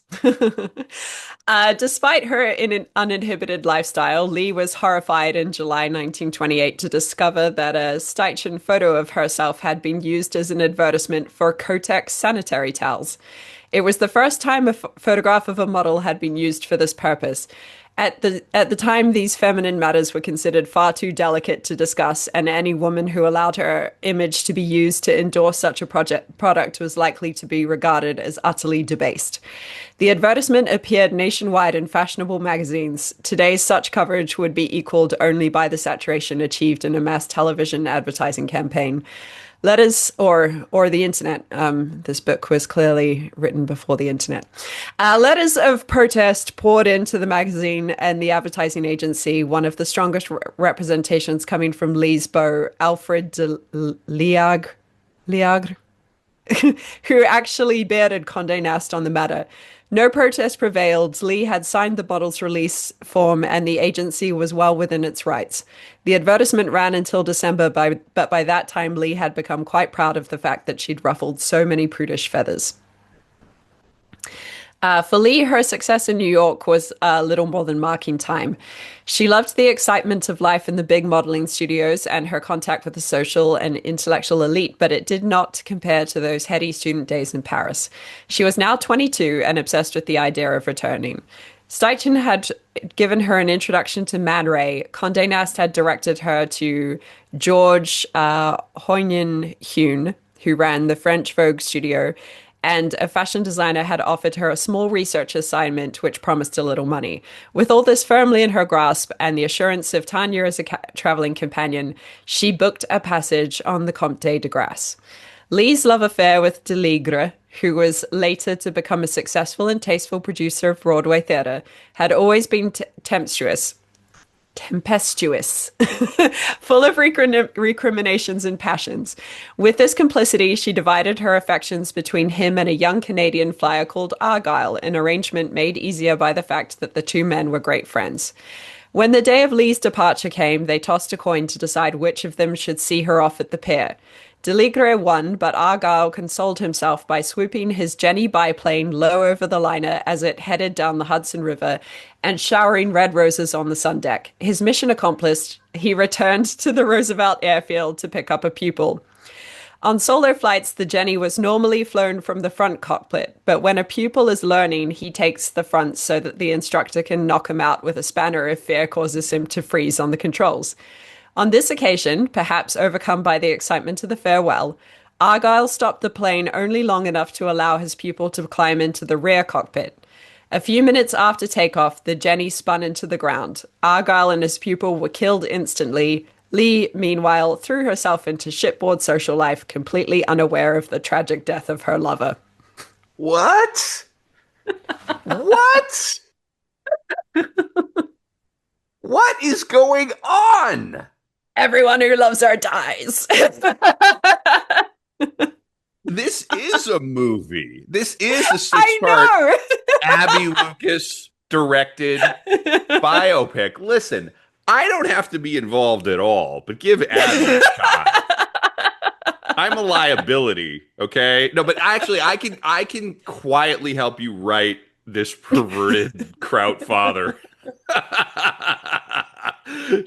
Despite her uninhibited lifestyle, Lee was horrified in July 1928 to discover that a Steichen photo of herself had been used as an advertisement for Kotex sanitary towels. It was the first time a photograph of a model had been used for this purpose. At the time, these feminine matters were considered far too delicate to discuss, and any woman who allowed her image to be used to endorse such a product was likely to be regarded as utterly debased. The advertisement appeared nationwide in fashionable magazines. Today, such coverage would be equaled only by the saturation achieved in a mass television advertising campaign. Letters or the internet. This book was clearly written before the internet. Letters of protest poured into the magazine and the advertising agency. One of the strongest representations coming from Lee's beau, Alfred de Liagre, who actually bearded Condé Nast on the matter. No protest prevailed. Lee had signed the bottle's release form, and the agency was well within its rights. The advertisement ran until December, but by that time, Lee had become quite proud of the fact that she'd ruffled so many prudish feathers. For Lee, her success in New York was little more than marking time. She loved the excitement of life in the big modeling studios and her contact with the social and intellectual elite, but it did not compare to those heady student days in Paris. She was now 22 and obsessed with the idea of returning. Steichen had given her an introduction to Man Ray. Condé Nast had directed her to George Hoynin-Hune, who ran the French Vogue studio, and a fashion designer had offered her a small research assignment which promised a little money. With all this firmly in her grasp and the assurance of tenure as a traveling companion, she booked a passage on the Comte de Grasse. Lee's love affair with de Ligre, who was later to become a successful and tasteful producer of Broadway theater, had always been tempestuous. tempestuous, full of recriminations and passions. With this complicity, she divided her affections between him and a young Canadian flyer called Argyle, an arrangement made easier by the fact that the two men were great friends. When the day of Lee's departure came, they tossed a coin to decide which of them should see her off at the pier. Deligre won, but Argyle consoled himself by swooping his Jenny biplane low over the liner as it headed down the Hudson River and showering red roses on the sun deck. His mission accomplished, he returned to the Roosevelt Airfield to pick up a pupil. On solo flights, the Jenny was normally flown from the front cockpit, but when a pupil is learning, he takes the front so that the instructor can knock him out with a spanner if fear causes him to freeze on the controls. On this occasion, perhaps overcome by the excitement of the farewell, Argyle stopped the plane only long enough to allow his pupil to climb into the rear cockpit. A few minutes after takeoff, the Jenny spun into the ground. Argyle and his pupil were killed instantly. Lee, meanwhile, threw herself into shipboard social life, completely unaware of the tragic death of her lover. What? What? What is going on? Everyone who loves her dies. This is a movie. This is a six-part Abbie Lucas directed biopic. Listen, I don't have to be involved at all, but give Abbie a shot. I'm a liability, okay? No, but actually, I can quietly help you write this perverted Kraut father.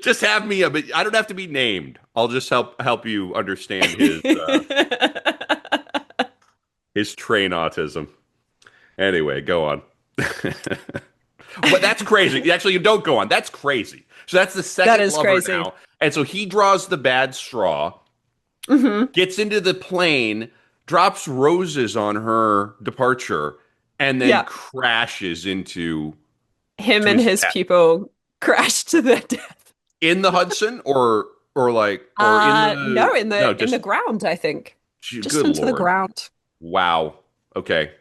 Just have me, but I don't have to be named. I'll just help you understand his train autism. Anyway, go on. But that's crazy. Actually, you don't go on. That's crazy. So that's the second lover crazy. Now. And so he draws the bad straw, gets into the plane, drops roses on her departure, and then crashes into him and his people crash to their death. In the Hudson or in the ground, I think. Just into the ground. Wow. Okay.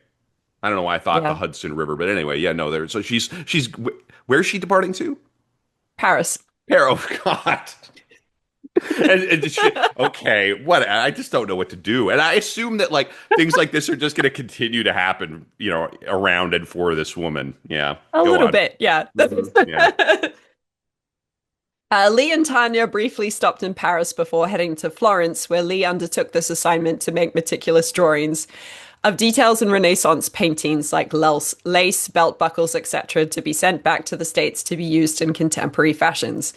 I don't know why I thought the Hudson River, but anyway, so she's where's she departing to? Paris. Oh God. Okay, what? I just don't know what to do, and I assume that like things like this are just going to continue to happen, around and for this woman. Yeah, a little bit. Yeah. Lee and Tanya briefly stopped in Paris before heading to Florence, where Lee undertook this assignment to make meticulous drawings of details in Renaissance paintings like lace, belt buckles, etc., to be sent back to the States to be used in contemporary fashions.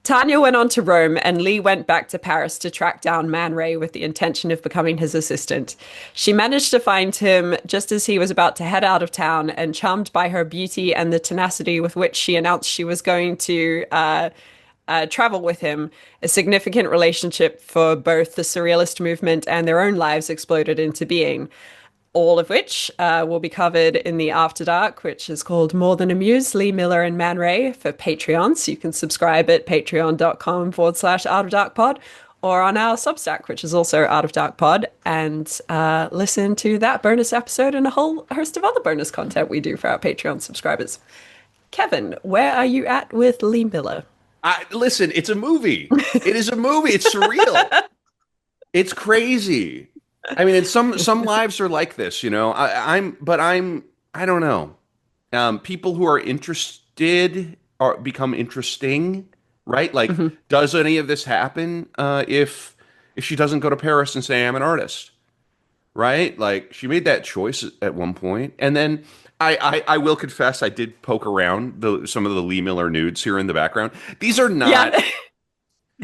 Tanya went on to Rome, and Lee went back to Paris to track down Man Ray with the intention of becoming his assistant. She managed to find him just as he was about to head out of town, and charmed by her beauty and the tenacity with which she announced she was going to travel with him, a significant relationship for both the surrealist movement and their own lives exploded into being. All of which will be covered in the After Dark, which is called More Than a Muse, Lee Miller and Man Ray for Patreon. So you can subscribe at patreon.com/Out of Dark Pod, or on our Substack, which is also Out of Dark Pod, and listen to that bonus episode and a whole host of other bonus content we do for our Patreon subscribers. Kevin, where are you at with Lee Miller? Listen, it's a movie. It is a movie. It's surreal. It's crazy. I mean, some lives are like this, I don't know. People who are interested become interesting, right? Like, does any of this happen if she doesn't go to Paris and say I'm an artist, right? Like, she made that choice at one point, and then I will confess I did poke around some of the Lee Miller nudes here in the background. These are not.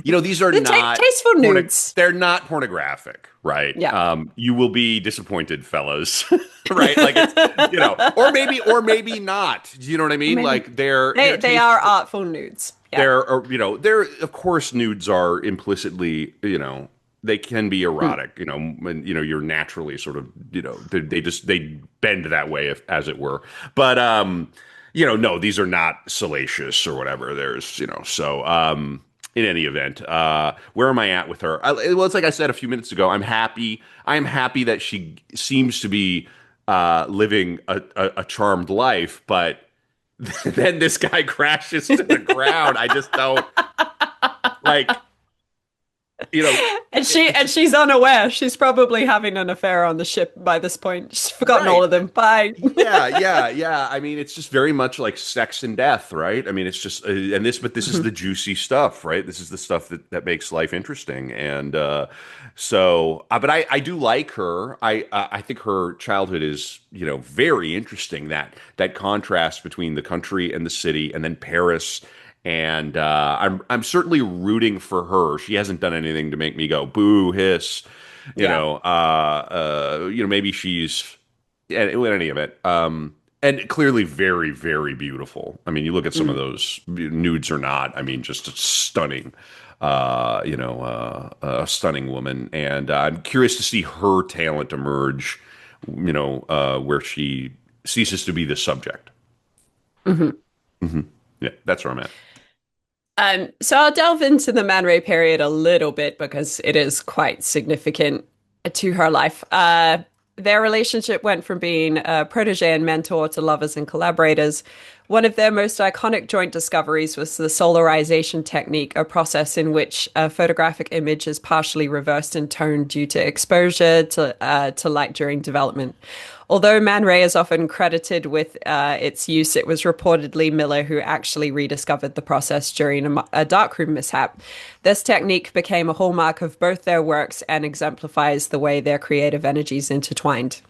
These are not tasteful nudes. They're not pornographic, right? Yeah. You will be disappointed, fellas, right? Like, or maybe not. Do you know what I mean? Maybe. Like they are artful nudes. Yeah. They're of course nudes are implicitly, they can be erotic, when you're naturally sort of, they bend that way as it were. But no, these are not salacious or whatever. There's, in any event, where am I at with her? Well, it's like I said a few minutes ago. I'm happy that she seems to be living a charmed life, but then this guy crashes to the ground. I just don't like, you know, And it's just she's unaware. She's probably having an affair on the ship by this point. She's forgotten all right. of them. Bye. Yeah. I mean, it's just very much like sex and death, right? I mean, it's just, but this is Mhm. the juicy stuff, right? This is the stuff that makes life interesting. But I do like her. I think her childhood is, very interesting. That contrast between the country and the city, and then Paris. And I'm certainly rooting for her. She hasn't done anything to make me go boo hiss. Yeah. Maybe she's in any event. And clearly very, very beautiful. I mean, you look at some of Mm. those nudes or not. I mean, just stunning. A stunning woman, and I'm curious to see her talent emerge. Where she ceases to be the subject. Mhm. Yeah, that's where I'm at. So I'll delve into the Man Ray period a little bit because it is quite significant to her life. Their relationship went from being a protege and mentor to lovers and collaborators. One of their most iconic joint discoveries was the solarization technique, a process in which a photographic image is partially reversed in tone due to exposure to light during development. Although Man Ray is often credited with its use, it was reportedly Miller who actually rediscovered the process during a darkroom mishap. This technique became a hallmark of both their works and exemplifies the way their creative energies intertwined.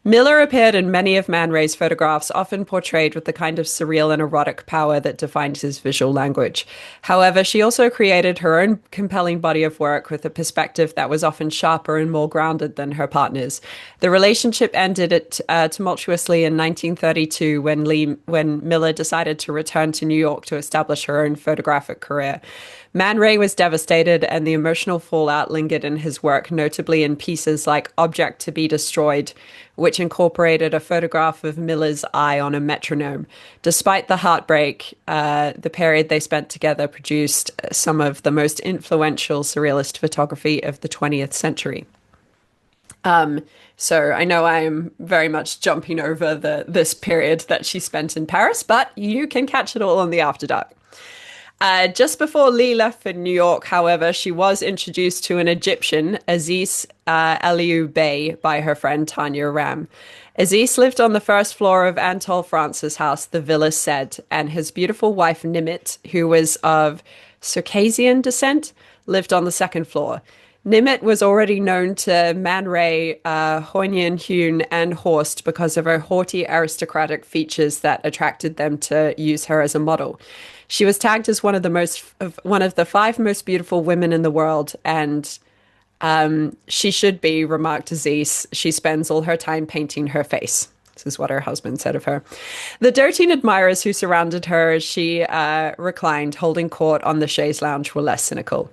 Miller appeared in many of Man Ray's photographs, often portrayed with the kind of surreal and erotic power that defined his visual language. However, she also created her own compelling body of work with a perspective that was often sharper and more grounded than her partner's. The relationship ended tumultuously in 1932 when Miller decided to return to New York to establish her own photographic career. Man Ray was devastated, and the emotional fallout lingered in his work, notably in pieces like Object to be Destroyed, which incorporated a photograph of Miller's eye on a metronome. Despite the heartbreak, the period they spent together produced some of the most influential surrealist photography of the 20th century. So I know I am very much jumping over this period that she spent in Paris, but you can catch it all on the After Dark. Just before Lee left for New York, however, she was introduced to an Egyptian, Aziz Aliou Bey, by her friend Tanya Ram. Aziz lived on the first floor of Anatole France's house, the Villa Said, and his beautiful wife Nimit, who was of Circassian descent, lived on the second floor. Nimit was already known to Man Ray, Hoynian, Hune, and Horst because of her haughty aristocratic features that attracted them to use her as a model. She was tagged as one of the five most beautiful women in the world, and she should be, remarked Aziz. She spends all her time painting her face. This is what her husband said of her. The doting admirers who surrounded her as she reclined, holding court on the chaise lounge, were less cynical.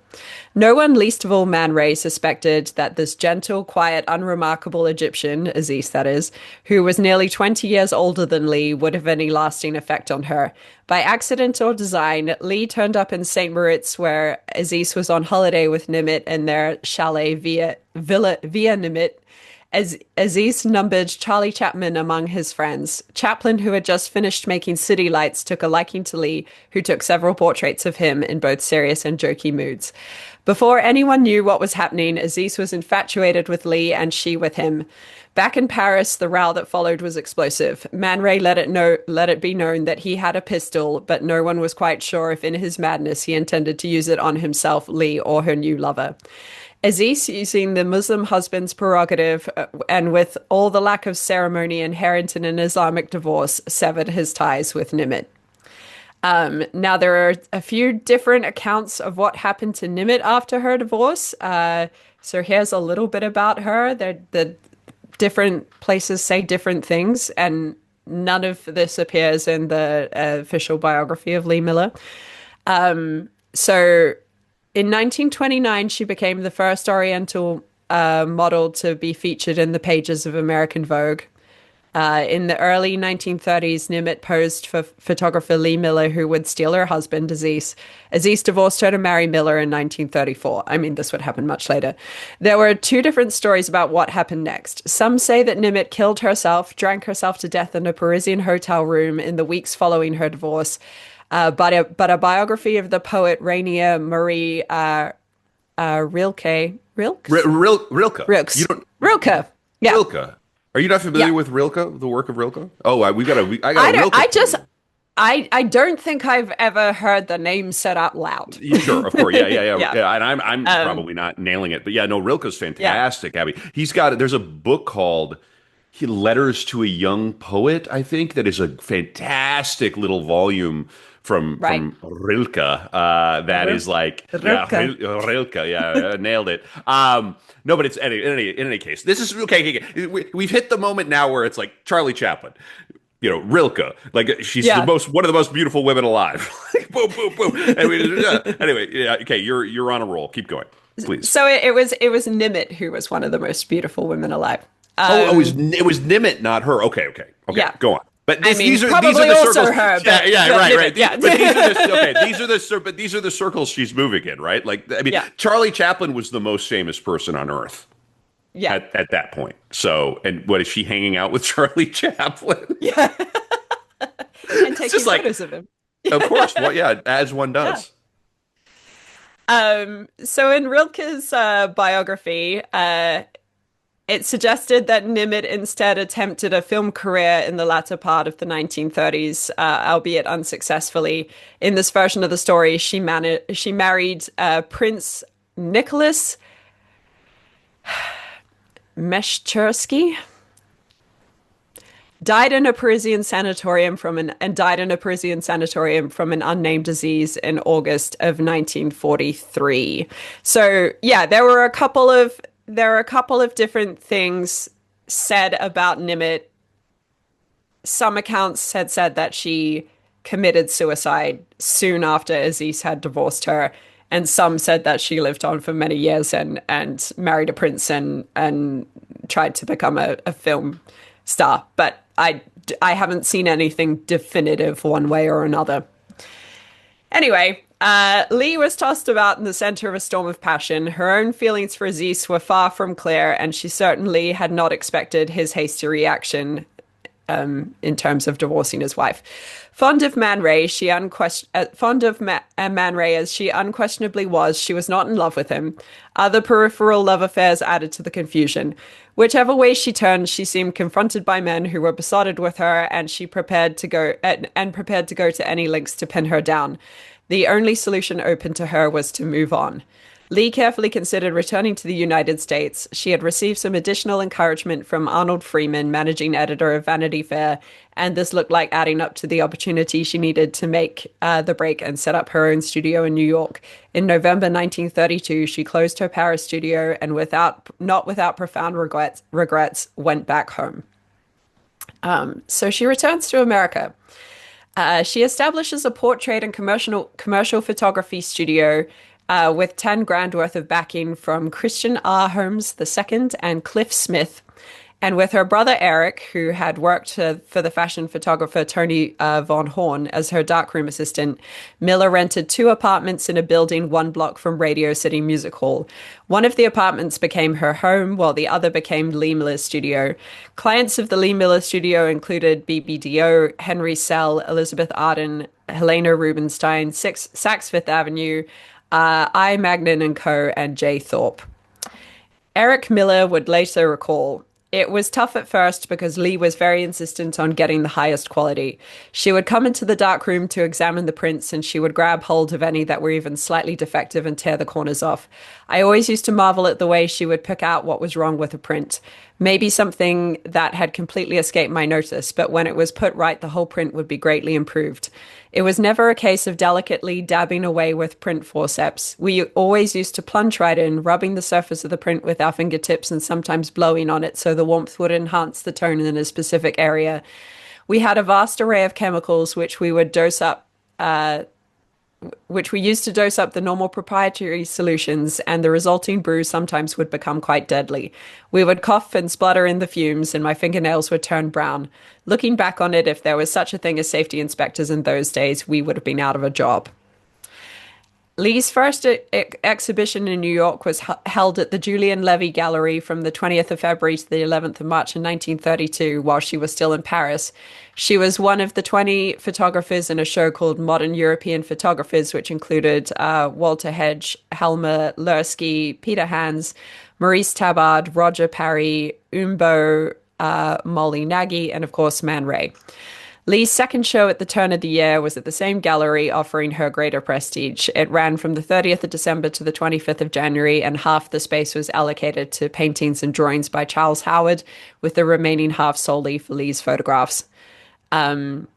No one, least of all Man Ray, suspected that this gentle, quiet, unremarkable Egyptian, Aziz that is, who was nearly 20 years older than Lee, would have any lasting effect on her. By accident or design, Lee turned up in St. Moritz, where Aziz was on holiday with Nimit in their chalet via Nimit. As Aziz numbered Charlie Chaplin among his friends. Chaplin, who had just finished making City Lights, took a liking to Lee, who took several portraits of him in both serious and jokey moods. Before anyone knew what was happening, Aziz was infatuated with Lee and she with him. Back in Paris, the row that followed was explosive. Man Ray let it be known that he had a pistol, but no one was quite sure if in his madness he intended to use it on himself, Lee, or her new lover. Aziz, using the Muslim husband's prerogative and with all the lack of ceremony inherent in an Islamic divorce, severed his ties with Nimit. Now, there are a few different accounts of what happened to Nimit after her divorce. So here's a little bit about her. The different places say different things, and none of this appears in the official biography of Lee Miller. So in 1929, she became the first Oriental model to be featured in the pages of American Vogue. In the early 1930s, Nimitz posed for photographer Lee Miller, who would steal her husband, Aziz. Aziz divorced her to marry Miller in 1934. I mean, this would happen much later. There were two different stories about what happened next. Some say that Nimitz killed herself, drank herself to death in a Parisian hotel room in the weeks following her divorce. But a biography of the poet Rainier Marie Rilke. You don't Rilke. Yeah. Rilke. Are you not familiar Yeah. with Rilke, the work of Rilke? Oh, I got I a don't, Rilke. I For just, you. I don't think I've ever heard the name said out loud. Sure, of course, Yeah. yeah. And I'm Um, probably not nailing it, but yeah, no, Rilke's yeah. fantastic, Abby. There's a book called Letters to a Young Poet, I think, that is a fantastic little volume Right. from Rilke. That Ril- is like, yeah, Rilke. Rilke, yeah, nailed it. No, but it's in any case, this is okay. We've hit the moment now where it's like Charlie Chaplin. Rilke, like she's Yeah. one of the most beautiful women alive. Like, boom, boom, boom. Anyway, yeah, okay, you're on a roll. Keep going, please. So it was Nimitz who was one of the most beautiful women alive. Oh, it was Nimitz, not her. Okay. Yeah. Go on. But I mean, these are probably the also circles. her, Yeah, but yeah, right. Nimitz, yeah. But these are the okay. These are the circles she's moving in, right? Like, I mean, Yeah. Charlie Chaplin was the most famous person on Earth Yeah. at that point. So, and what is she hanging out with Charlie Chaplin? Yeah. And It's taking just like, photos of him. of course, well, yeah, as one Yeah. does. So in Rilke's biography, it suggested that Nimitz instead attempted a film career in the latter part of the 1930s, albeit unsuccessfully. In this version of the story, she married Prince Nicholas Meshchersky. Died in a Parisian sanatorium from an unnamed disease in August of 1943. So yeah, there are a couple of different things said about Nimitz. Some accounts had said that she committed suicide soon after Aziz had divorced her, and some said that she lived on for many years and married a prince and tried to become a film star. But I haven't seen anything definitive one way or another. Anyway, Lee was tossed about in the center of a storm of passion. Her own feelings for Aziz were far from clear, and she certainly had not expected his hasty reaction in terms of divorcing his wife. Fond of Man Ray, Man Ray as she unquestionably was, she was not in love with him. Other peripheral love affairs added to the confusion. Whichever way she turned, she seemed confronted by men who were besotted with her, and she prepared to go to any lengths to pin her down. The only solution open to her was to move on. Lee carefully considered returning to the United States. She had received some additional encouragement from Arnold Freeman, managing editor of Vanity Fair, and this looked like adding up to the opportunity she needed to make the break and set up her own studio in New York. In November 1932, she closed her Paris studio and not without profound regrets, went back home. So she returns to America. She establishes a portrait and commercial photography studio with 10 grand worth of backing from Christian R. Holmes II and Cliff Smith. And with her brother Eric, who had worked for the fashion photographer Tony Von Horn as her darkroom assistant, Miller rented 2 apartments in a building 1 block from Radio City Music Hall. One of the apartments became her home, while the other became Lee Miller's studio. Clients of the Lee Miller studio included BBDO, Henry Sell, Elizabeth Arden, Helena Rubinstein, Saks Fifth Avenue, I. Magnin and Co., and J. Thorpe. Eric Miller would later recall, "It was tough at first because Lee was very insistent on getting the highest quality. She would come into the darkroom to examine the prints, and she would grab hold of any that were even slightly defective and tear the corners off. I always used to marvel at the way she would pick out what was wrong with a print. Maybe something that had completely escaped my notice, but when it was put right, the whole print would be greatly improved. It was never a case of delicately dabbing away with print forceps. We always used to plunge right in, rubbing the surface of the print with our fingertips and sometimes blowing on it so the warmth would enhance the tone in a specific area. We had a vast array of chemicals which we would dose up which we used to dose up the normal proprietary solutions, and the resulting brew sometimes would become quite deadly. We would cough and splutter in the fumes, and my fingernails would turn brown. Looking back on it, if there was such a thing as safety inspectors in those days, we would have been out of a job. Lee's first exhibition in New York was held at the Julian Levy Gallery from the 20th of February to the 11th of March in 1932, while she was still in Paris. She was one of the 20 photographers in a show called Modern European Photographers, which included Walter Hedge, Helmer Lursky, Peter Hans, Maurice Tabard, Roger Parry, Umbo, Molly Nagy, and of course Man Ray. Lee's second show at the turn of the year was at the same gallery, offering her greater prestige. It ran from the 30th of December to the 25th of January, and half the space was allocated to paintings and drawings by Charles Howard, with the remaining half solely for Lee's photographs. The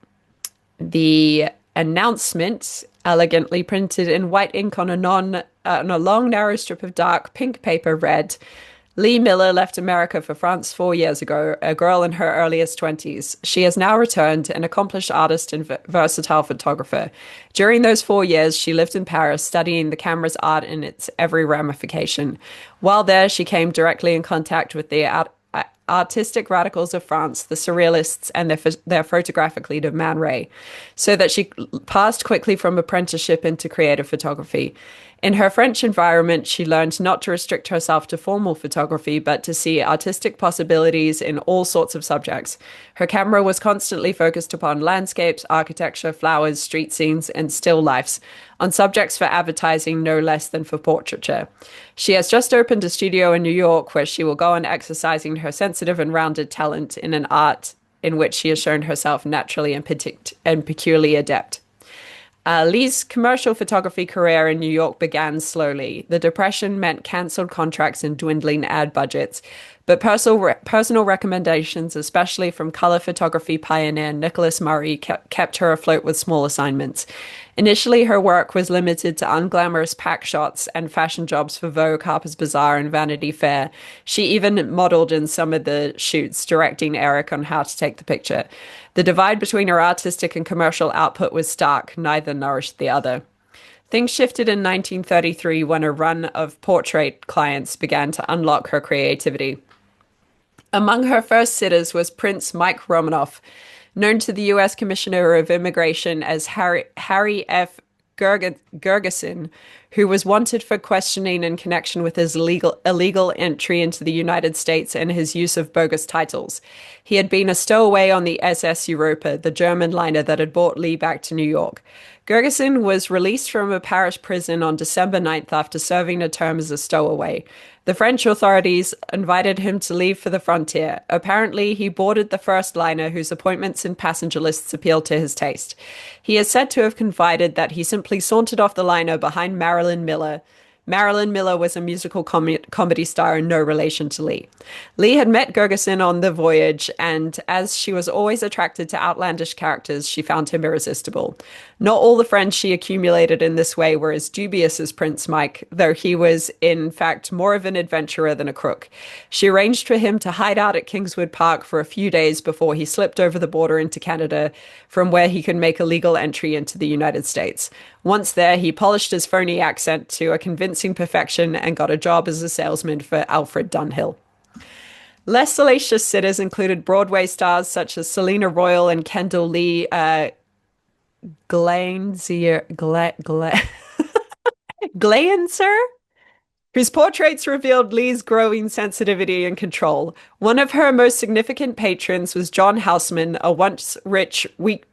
announcement, elegantly printed in white ink on a long, narrow strip of dark pink paper, read, Lee Miller left America for France 4 years ago, a girl in her earliest 20s. She has now returned, an accomplished artist and versatile photographer. During those 4 years, she lived in Paris, studying the camera's art in its every ramification. While there, she came directly in contact with the artistic radicals of France, the surrealists, and their photographic leader, Man Ray, so that she passed quickly from apprenticeship into creative photography. In her French environment, she learned not to restrict herself to formal photography, but to see artistic possibilities in all sorts of subjects. Her camera was constantly focused upon landscapes, architecture, flowers, street scenes, and still lifes, on subjects for advertising no less than for portraiture. She has just opened a studio in New York where she will go on exercising her sensitive and rounded talent in an art in which she has shown herself naturally and peculiarly adept. Lee's commercial photography career in New York began slowly. The Depression meant canceled contracts and dwindling ad budgets, but personal recommendations, especially from color photography pioneer Nicholas Murray, kept her afloat with small assignments. Initially, her work was limited to unglamorous pack shots and fashion jobs for Vogue, Harper's Bazaar, and Vanity Fair. She even modeled in some of the shoots, directing Eric on how to take the picture. The divide between her artistic and commercial output was stark. Neither nourished the other. Things shifted in 1933 when a run of portrait clients began to unlock her creativity. Among her first sitters was Prince Mike Romanoff, known to the U.S. Commissioner of Immigration as Harry F. Gergeson, who was wanted for questioning in connection with his illegal entry into the United States and his use of bogus titles. He had been a stowaway on the SS Europa, the German liner that had brought Lee back to New York. Gergeson was released from a Paris prison on December 9th after serving a term as a stowaway. The French authorities invited him to leave for the frontier. Apparently, he boarded the first liner whose appointments and passenger lists appealed to his taste. He is said to have confided that he simply sauntered off the liner behind Marilyn Miller. Marilyn Miller was a musical comedy star in no relation to Lee. Lee had met Gergeson on the voyage, and as she was always attracted to outlandish characters, she found him irresistible. Not all the friends she accumulated in this way were as dubious as Prince Mike, though he was, in fact, more of an adventurer than a crook. She arranged for him to hide out at Kingswood Park for a few days before he slipped over the border into Canada, from where he could make a legal entry into the United States. Once there, he polished his phony accent to a convincing perfection and got a job as a salesman for Alfred Dunhill. Less salacious sitters included Broadway stars such as Selena Royal and Kendall Lee Glaenzer, whose portraits revealed Lee's growing sensitivity and control. One of her most significant patrons was John Houseman, a once rich wheat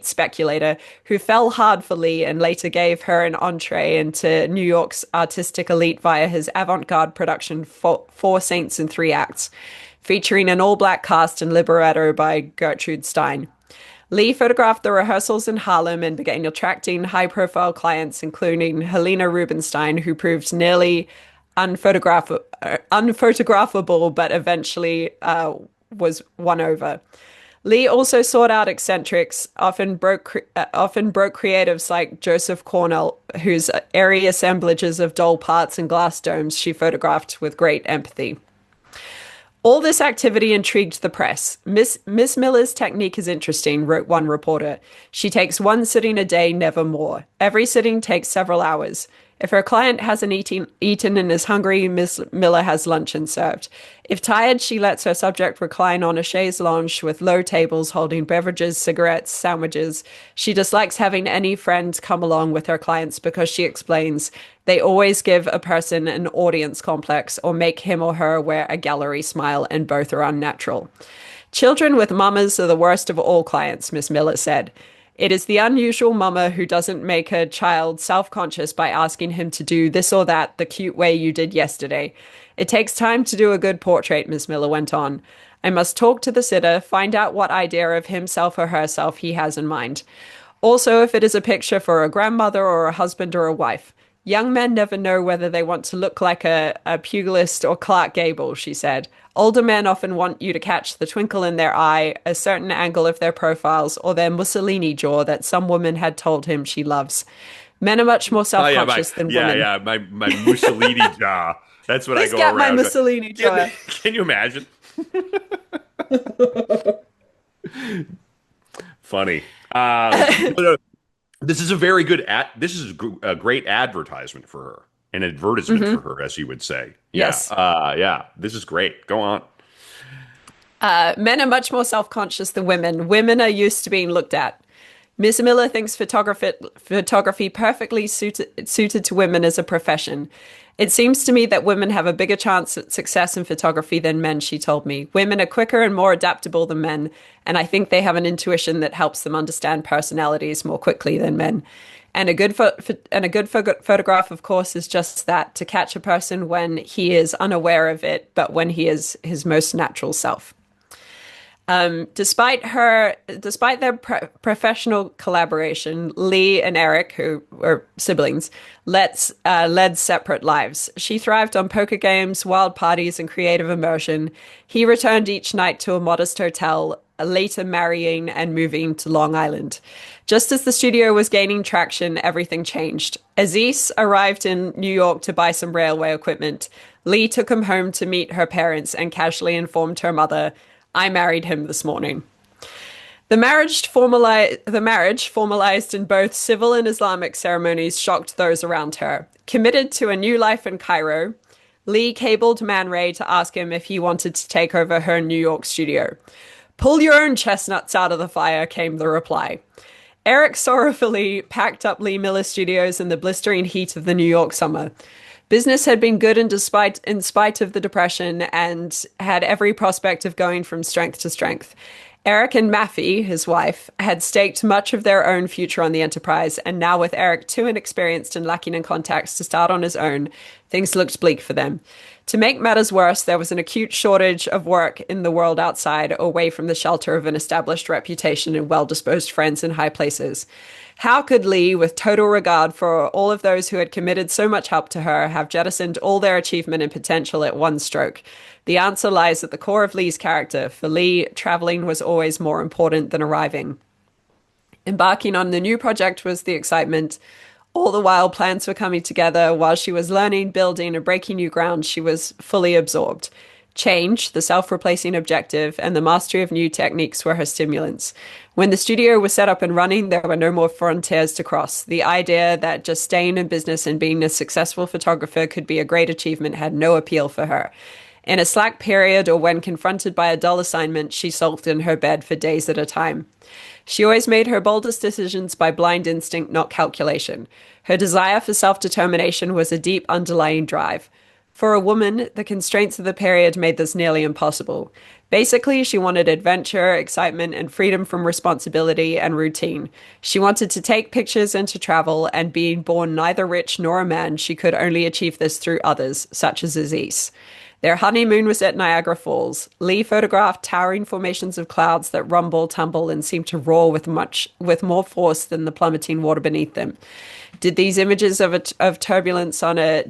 speculator who fell hard for Lee and later gave her an entree into New York's artistic elite via his avant-garde production Four Saints and Three Acts, featuring an all-black cast and libretto by Gertrude Stein. Lee photographed the rehearsals in Harlem and began attracting high-profile clients, including Helena Rubinstein, who proved nearly unphotographable, but eventually was won over. Lee also sought out eccentrics, often broke creatives like Joseph Cornell, whose airy assemblages of doll parts and glass domes she photographed with great empathy. All this activity intrigued the press. Miss Miller's technique is interesting, wrote one reporter. She takes one sitting a day, never more. Every sitting takes several hours. If her client hasn't eaten and is hungry, Miss Miller has luncheon served. If tired, she lets her subject recline on a chaise lounge with low tables holding beverages, cigarettes, sandwiches. She dislikes having any friend come along with her clients because she explains they always give a person an audience complex or make him or her wear a gallery smile, and both are unnatural. Children with mamas are the worst of all clients, Miss Miller said. It is the unusual mama who doesn't make her child self-conscious by asking him to do this or that the cute way you did yesterday. It takes time to do a good portrait, Miss Miller went on. I must talk to the sitter, find out what idea of himself or herself he has in mind. Also, if it is a picture for a grandmother or a husband or a wife. Young men never know whether they want to look like a pugilist or Clark Gable, she said. Older men often want you to catch the twinkle in their eye, a certain angle of their profiles, or their Mussolini jaw that some woman had told him she loves. Men are much more Oh yeah, self-conscious than women. my Mussolini jaw. That's what I Please go get my around. Mussolini jaw. Can you imagine? Funny. No, this is a very good this is a great advertisement for her, an advertisement for her, as you would say. Yeah. Yes. Yeah. This is great. Go on. Men are much more self-conscious than women. Women are used to being looked at. Miss Miller thinks photography perfectly suited to women as a profession. It seems to me that women have a bigger chance at success in photography than men, she told me. Women are quicker and more adaptable than men, and I think they have an intuition that helps them understand personalities more quickly than men. And a good photograph, of course, is just that, to catch a person when he is unaware of it, but when he is his most natural self. Despite their professional collaboration, Lee and Eric, who were siblings, led separate lives. She thrived on poker games, wild parties, and creative immersion. He returned each night to a modest hotel, later marrying and moving to Long Island. Just as the studio was gaining traction, everything changed. Aziz arrived in New York to buy some railway equipment. Lee took him home to meet her parents and casually informed her mother, I married him this morning. The marriage, formalized in both civil and Islamic ceremonies, shocked those around her. Committed to a new life in Cairo, Lee cabled Man Ray to ask him if he wanted to take over her New York studio. Pull your own chestnuts out of the fire, came the reply. Eric sorrowfully packed up Lee Miller Studios in the blistering heat of the New York summer. Business had been good in spite of the depression and had every prospect of going from strength to strength. Eric and Maffie, his wife, had staked much of their own future on the enterprise, and now with Eric too inexperienced and lacking in contacts to start on his own, things looked bleak for them. To make matters worse, there was an acute shortage of work in the world outside, away from the shelter of an established reputation and well-disposed friends in high places. How could Lee, with total regard for all of those who had committed so much help to her, have jettisoned all their achievement and potential at one stroke? The answer lies at the core of Lee's character. For Lee, traveling was always more important than arriving. Embarking on the new project was the excitement. All the while, plans were coming together. While she was learning, building, and breaking new ground, she was fully absorbed. Change, the self-replacing objective, and the mastery of new techniques were her stimulants. When the studio was set up and running, there were no more frontiers to cross. The idea that just staying in business and being a successful photographer could be a great achievement had no appeal for her. In a slack period or when confronted by a dull assignment, she sulked in her bed for days at a time. She always made her boldest decisions by blind instinct, not calculation. Her desire for self-determination was a deep underlying drive. For a woman, the constraints of the period made this nearly impossible. Basically, she wanted adventure, excitement, and freedom from responsibility and routine. She wanted to take pictures and to travel, and being born neither rich nor a man, she could only achieve this through others, such as Aziz. Their honeymoon was at Niagara Falls. Lee photographed towering formations of clouds that rumble, tumble, and seem to roar with more force than the plummeting water beneath them. Did these images of turbulence on a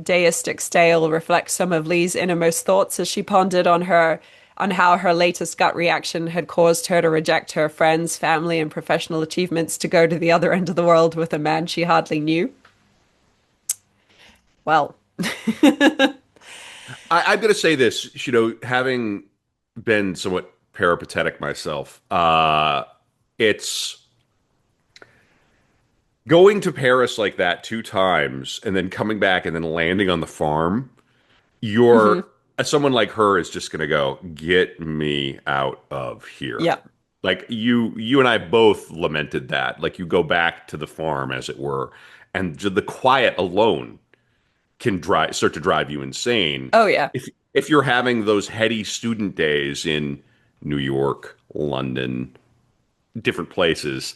deistic scale reflect some of Lee's innermost thoughts as she pondered on how her latest gut reaction had caused her to reject her friends, family, and professional achievements to go to the other end of the world with a man she hardly knew? Well, I'm going to say this, having been somewhat peripatetic myself, it's going to Paris like that 2 times and then coming back and then landing on the farm. You're Hmm. someone like her is just going to go, get me out of here. Yeah. Like you and I both lamented that. Like you go back to the farm, as it were, and the quiet alone can start to drive you insane. Oh, yeah. If you're having those heady student days in New York, London, different places,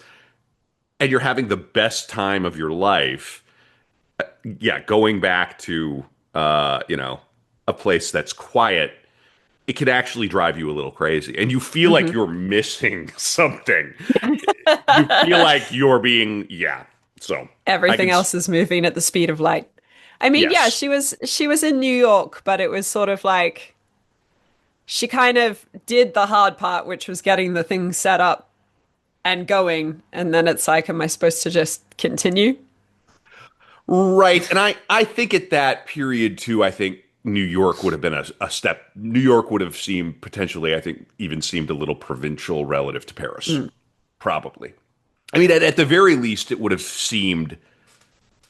and you're having the best time of your life, yeah, going back to a place that's quiet, it can actually drive you a little crazy, and you feel like Hmm. you're missing something. You feel like you're being, yeah. So I Everything can, else is moving at the speed of light. I mean, yeah, yes. she was in New York, but it was sort of like she kind of did the hard part, which was getting the thing set up and going, and then it's like, am I supposed to just continue? Right. And I think at that period too, I think New York would have been a step. New York would have seemed potentially, I think, even seemed a little provincial relative to Paris. Mm. Probably. I mean, at the very least, it would have seemed.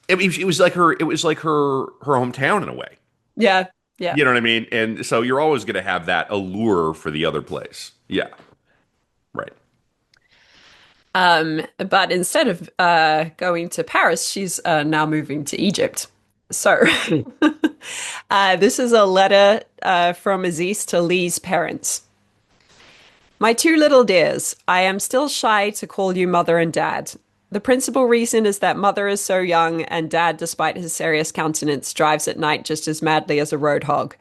I mean, it was like her. It was like her hometown in a way. Yeah, yeah. You know what I mean? And so you're always going to have that allure for the other place. Yeah. Right. But instead of going to Paris, she's now moving to Egypt. So this is a letter from Aziz to Lee's parents. My two little dears, I am still shy to call you mother and dad. The principal reason is that mother is so young, and dad, despite his serious countenance, drives at night just as madly as a road hog.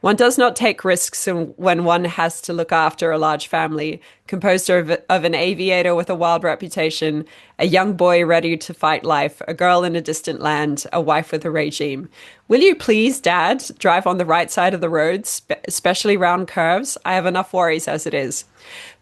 One does not take risks when one has to look after a large family, composed of an aviator with a wild reputation, a young boy ready to fight life, a girl in a distant land, a wife with a regime. Will you please, Dad, drive on the right side of the road, especially round curves? I have enough worries as it is.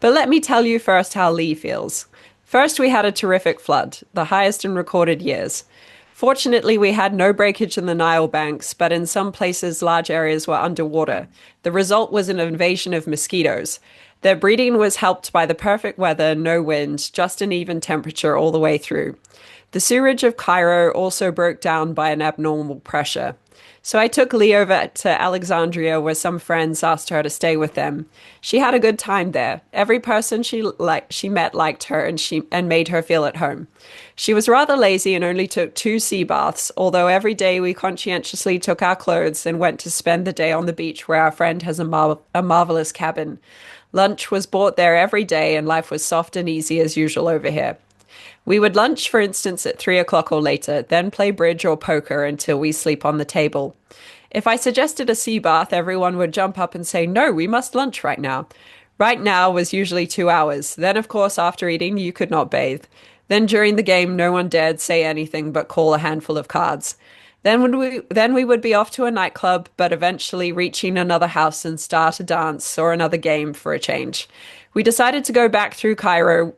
But let me tell you first how Lee feels. First, we had a terrific flood, the highest in recorded years. Fortunately, we had no breakage in the Nile banks, but in some places, large areas were underwater. The result was an invasion of mosquitoes. Their breeding was helped by the perfect weather, no wind, just an even temperature all the way through. The sewerage of Cairo also broke down by an abnormal pressure. So I took Lee over to Alexandria, where some friends asked her to stay with them. She had a good time there. Every person she met liked her, and made her feel at home. She was rather lazy and only took 2 sea baths, although every day we conscientiously took our clothes and went to spend the day on the beach, where our friend has a marvelous cabin. Lunch was bought there every day, and life was soft and easy as usual over here. We would lunch, for instance, at 3 o'clock or later, then play bridge or poker until we sleep on the table. If I suggested a sea bath, everyone would jump up and say, "No, we must lunch right now." Right now was usually 2 hours. Then, of course, after eating, you could not bathe. Then during the game, no one dared say anything but call a handful of cards. Then we would be off to a nightclub, but eventually reaching another house and start a dance or another game for a change. We decided to go back through Cairo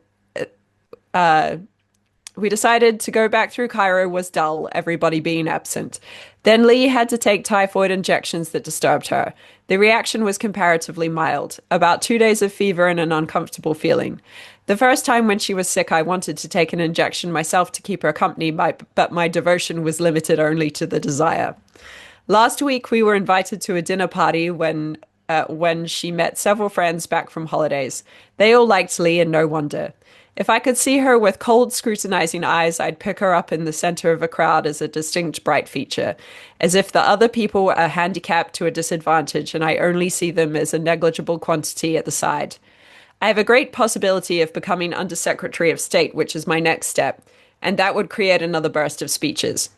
we decided to go back through Cairo was dull, everybody being absent. Then Lee had to take typhoid injections that disturbed her. The reaction was comparatively mild, about 2 days of fever and an uncomfortable feeling. The first time when she was sick, I wanted to take an injection myself to keep her company, but my devotion was limited only to the desire. Last week, we were invited to a dinner party when she met several friends back from holidays. They all liked Lee, and no wonder. If I could see her with cold, scrutinizing eyes, I'd pick her up in the center of a crowd as a distinct bright feature, as if the other people are handicapped to a disadvantage and I only see them as a negligible quantity at the side. I have a great possibility of becoming Undersecretary of State, which is my next step, and that would create another burst of speeches.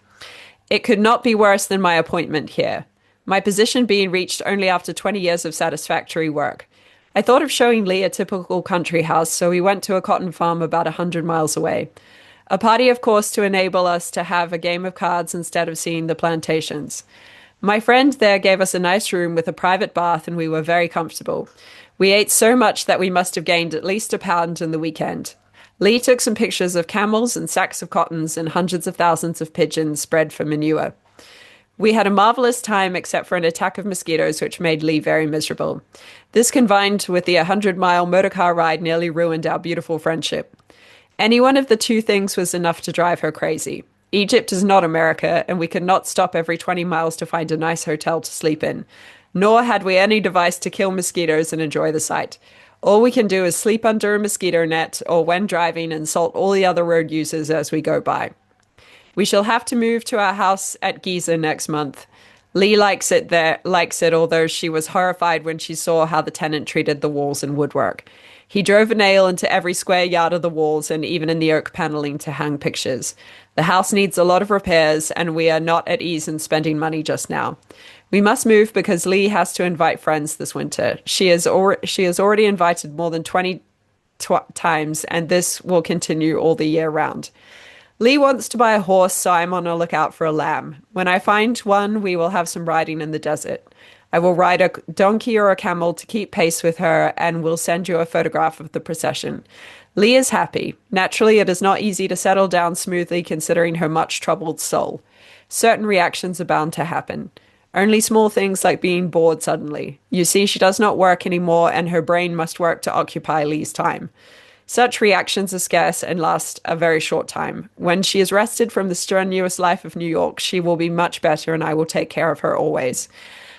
It could not be worse than my appointment here, my position being reached only after 20 years of satisfactory work. I thought of showing Lee a typical country house, so we went to a cotton farm about 100 miles away. A party, of course, to enable us to have a game of cards instead of seeing the plantations. My friend there gave us a nice room with a private bath, and we were very comfortable. We ate so much that we must have gained at least a pound in the weekend. Lee took some pictures of camels and sacks of cottons and hundreds of thousands of pigeons spread for manure. We had a marvelous time except for an attack of mosquitoes, which made Lee very miserable. This combined with the 100-mile motorcar ride nearly ruined our beautiful friendship. Any one of the two things was enough to drive her crazy. Egypt is not America, and we could not stop every 20 miles to find a nice hotel to sleep in. Nor had we any device to kill mosquitoes and enjoy the sight. All we can do is sleep under a mosquito net or when driving insult all the other road users as we go by. We shall have to move to our house at Giza next month. Lee likes it there, although she was horrified when she saw how the tenant treated the walls and woodwork. He drove a nail into every square yard of the walls and even in the oak paneling to hang pictures. The house needs a lot of repairs, and we are not at ease in spending money just now. We must move because Lee has to invite friends this winter. She has already invited more than 20 times, and this will continue all the year round. Lee wants to buy a horse, so I'm on the lookout for a lamb. When I find one, we will have some riding in the desert. I will ride a donkey or a camel to keep pace with her, and will send you a photograph of the procession. Lee is happy. Naturally, it is not easy to settle down smoothly considering her much troubled soul. Certain reactions are bound to happen. Only small things like being bored suddenly. You see, she does not work anymore, and her brain must work to occupy Lee's time. Such reactions are scarce and last a very short time. When she is rested from the strenuous life of New York, she will be much better, and I will take care of her always.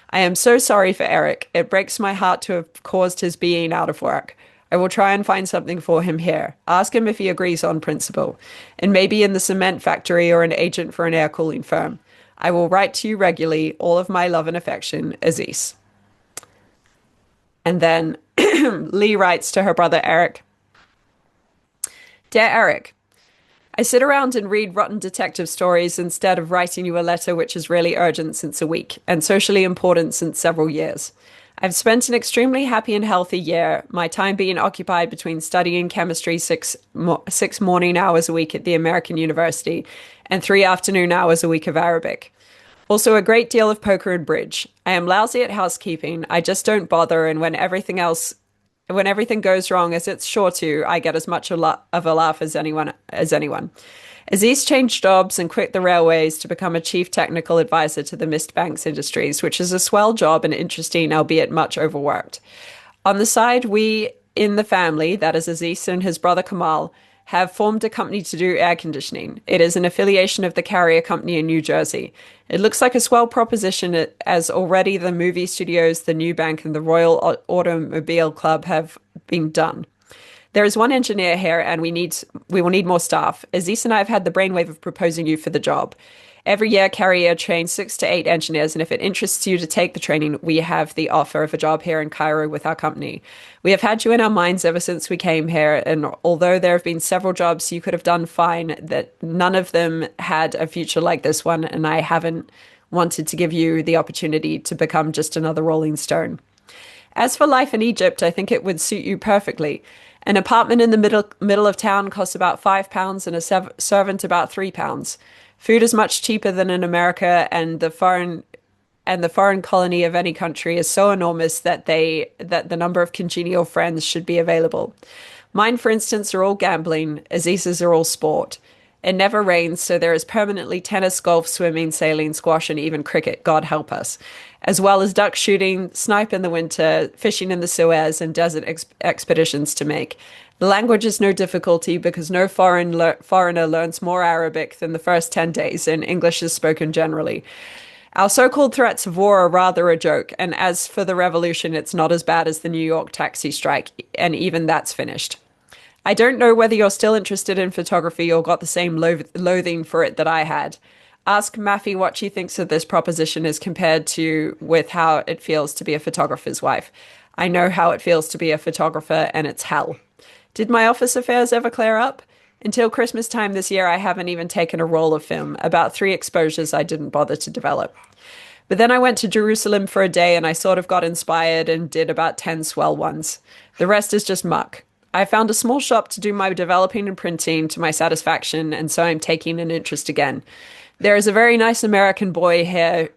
I am so sorry for Eric. It breaks my heart to have caused his being out of work. I will try and find something for him here. Ask him if he agrees on principle. And maybe in the cement factory or an agent for an air cooling firm. I will write to you regularly. All of my love and affection, Aziz. And then Lee writes to her brother Eric. Dear Eric, I sit around and read rotten detective stories instead of writing you a letter which is really urgent since a week and socially important since several years. I've spent an extremely happy and healthy year, my time being occupied between studying chemistry 6 morning hours a week at the American University and 3 afternoon hours a week of Arabic. Also a great deal of poker and bridge. I am lousy at housekeeping. I just don't bother, and when everything goes wrong as it's sure to, I get as much of a laugh as anyone. Aziz changed jobs and quit the railways to become a chief technical advisor to the Mist Banks Industries, which is a swell job and interesting, albeit much overworked. On the side, we in the family, that is Aziz and his brother Kamal, have formed a company to do air conditioning. It is an affiliation of the Carrier Company in New Jersey. It looks like a swell proposition as already the movie studios, the New Bank, and the Royal Automobile Club have been done. There is one engineer here, and we will need more staff. Aziz and I have had the brainwave of proposing you for the job. Every year, Carrier trains 6 to 8 engineers, and if it interests you to take the training, we have the offer of a job here in Cairo with our company. We have had you in our minds ever since we came here, and although there have been several jobs you could have done fine, that none of them had a future like this one, and I haven't wanted to give you the opportunity to become just another rolling stone. As for life in Egypt, I think it would suit you perfectly. An apartment in the middle of town costs about £5 and a servant about £3. Food is much cheaper than in America, and the foreign colony of any country is so enormous that the number of congenial friends should be available. Mine, for instance, are all gambling. Aziz's are all sport. It never rains, so there is permanently tennis, golf, swimming, sailing, squash, and even cricket, God help us, as well as duck shooting, snipe in the winter, fishing in the Suez, and desert expeditions to make. The language is no difficulty because no foreigner learns more Arabic than the first 10 days, and English is spoken generally. Our so-called threats of war are rather a joke, and as for the revolution, it's not as bad as the New York taxi strike, and even that's finished. I don't know whether you're still interested in photography or got the same loathing for it that I had. Ask Maffy what she thinks of this proposition as compared to with how it feels to be a photographer's wife. I know how it feels to be a photographer, and it's hell. Did my office affairs ever clear up? Until Christmas time this year, I haven't even taken a roll of film, about 3 exposures I didn't bother to develop. But then I went to Jerusalem for a day and I sort of got inspired and did about 10 swell ones. The rest is just muck. I found a small shop to do my developing and printing to my satisfaction, and so I'm taking an interest again. There is a very nice American boy here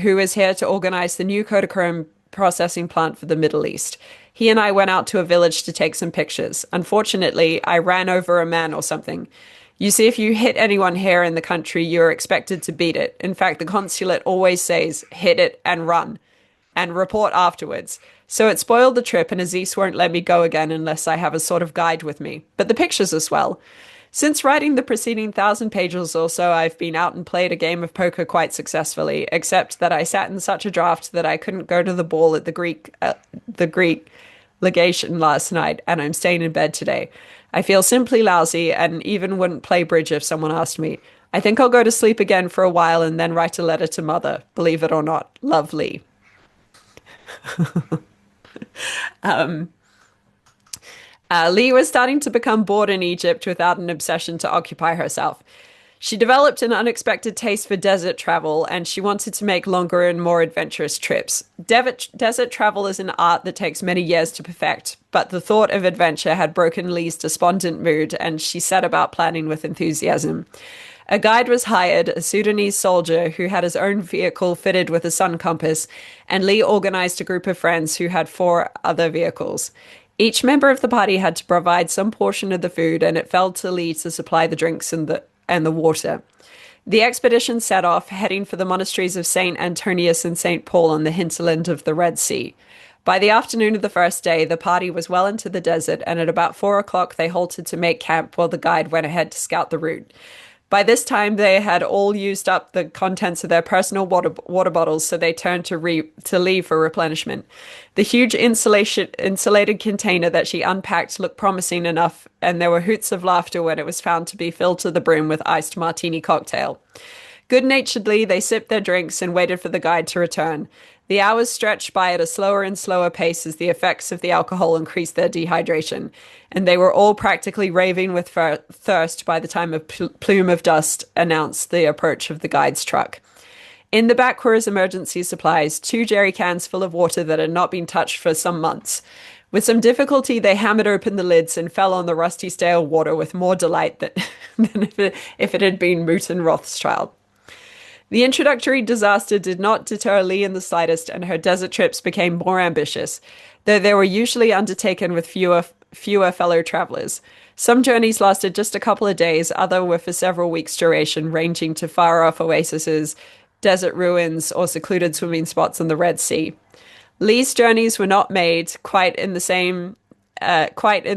who is here to organize the new Kodachrome processing plant for the Middle East. He and I went out to a village to take some pictures. Unfortunately, I ran over a man or something. You see, if you hit anyone here in the country, you're expected to beat it. In fact, the consulate always says, hit it and run, and report afterwards. So it spoiled the trip, and Aziz won't let me go again unless I have a sort of guide with me. But the pictures as well. Since writing the preceding 1,000 pages or so, I've been out and played a game of poker quite successfully, except that I sat in such a draft that I couldn't go to the ball at the Greek legation last night, and I'm staying in bed today. I feel simply lousy and even wouldn't play bridge if someone asked me. I think I'll go to sleep again for a while and then write a letter to mother. Believe it or not, lovely. Lee was starting to become bored in Egypt without an obsession to occupy herself. She developed an unexpected taste for desert travel, and she wanted to make longer and more adventurous trips. Desert travel is an art that takes many years to perfect, but the thought of adventure had broken Lee's despondent mood, and she set about planning with enthusiasm. A guide was hired, a Sudanese soldier who had his own vehicle fitted with a sun compass, and Lee organized a group of friends who had 4 other vehicles. Each member of the party had to provide some portion of the food, and it fell to Lee to supply the drinks and the water. The expedition set off, heading for the monasteries of St. Antonius and St. Paul on the hinterland of the Red Sea. By the afternoon of the first day, the party was well into the desert, and at about 4 o'clock they halted to make camp while the guide went ahead to scout the route. By this time, they had all used up the contents of their personal water bottles, so they turned to Lee for replenishment. The huge insulated container that she unpacked looked promising enough, and there were hoots of laughter when it was found to be filled to the brim with iced martini cocktail. Good-naturedly, they sipped their drinks and waited for the guide to return. The hours stretched by at a slower and slower pace as the effects of the alcohol increased their dehydration, and they were all practically raving with thirst by the time a plume of dust announced the approach of the guide's truck. In the back were his emergency supplies, 2 jerry cans full of water that had not been touched for some months. With some difficulty, they hammered open the lids and fell on the rusty stale water with more delight than if it had been Mouton Rothschild. The introductory disaster did not deter Lee in the slightest, and her desert trips became more ambitious, though they were usually undertaken with fewer fellow travelers. Some journeys lasted just a couple of days, others were for several weeks' duration, ranging to far-off oases, desert ruins, or secluded swimming spots on the Red Sea. Lee's journeys were not made quite in the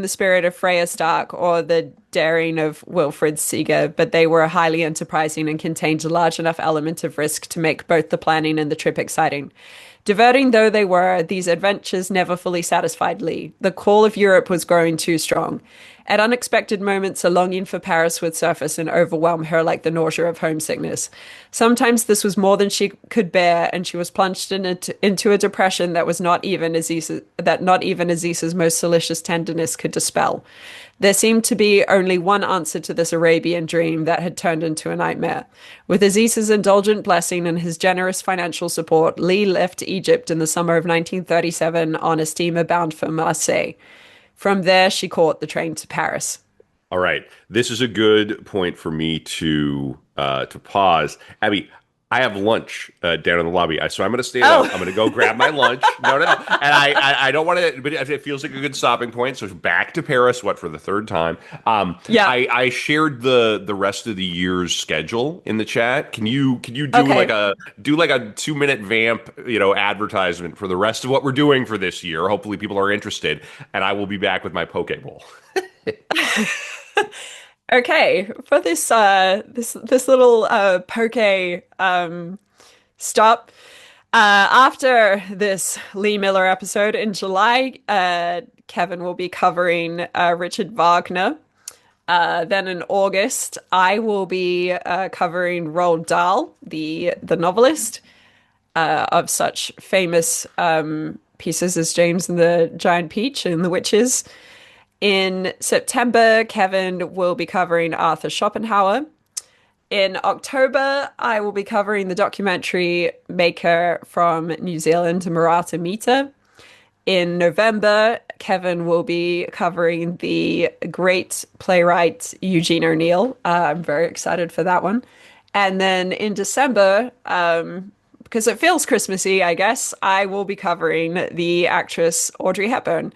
spirit of Freya Stark or the daring of Wilfred Seeger, but they were highly enterprising and contained a large enough element of risk to make both the planning and the trip exciting. Diverting though they were, these adventures never fully satisfied Lee. The call of Europe was growing too strong. At unexpected moments, a longing for Paris would surface and overwhelm her like the nausea of homesickness. Sometimes this was more than she could bear, and she was plunged into a depression that not even Aziz's most delicious tenderness could dispel. There seemed to be only one answer to this Arabian dream that had turned into a nightmare. With Aziz's indulgent blessing and his generous financial support, Lee left Egypt in the summer of 1937 on a steamer bound for Marseille. From there, she caught the train to Paris. All right. This is a good point for me to pause. Abbie, I have lunch down in the lobby, so I'm going to stand up. I'm going to go grab my lunch. No. And I don't want to, but it feels like a good stopping point. So back to Paris, for the third time? Yeah. I shared the rest of the year's schedule in the chat. Can you do Okay. like a 2-minute vamp, advertisement for the rest of what we're doing for this year? Hopefully people are interested, and I will be back with my poke bowl. Okay, for this little poke stop. After this Lee Miller episode in July, Kevin will be covering Richard Wagner. Then in August, I will be covering Roald Dahl, the novelist of such famous pieces as James and the Giant Peach and The Witches. In September, Kevin will be covering Arthur Schopenhauer. In October, I will be covering the documentary maker from New Zealand, Murata Mita. In November, Kevin will be covering the great playwright Eugene O'Neill. I'm very excited for that one. And then in December, because it feels Christmassy, I guess, I will be covering the actress Audrey Hepburn.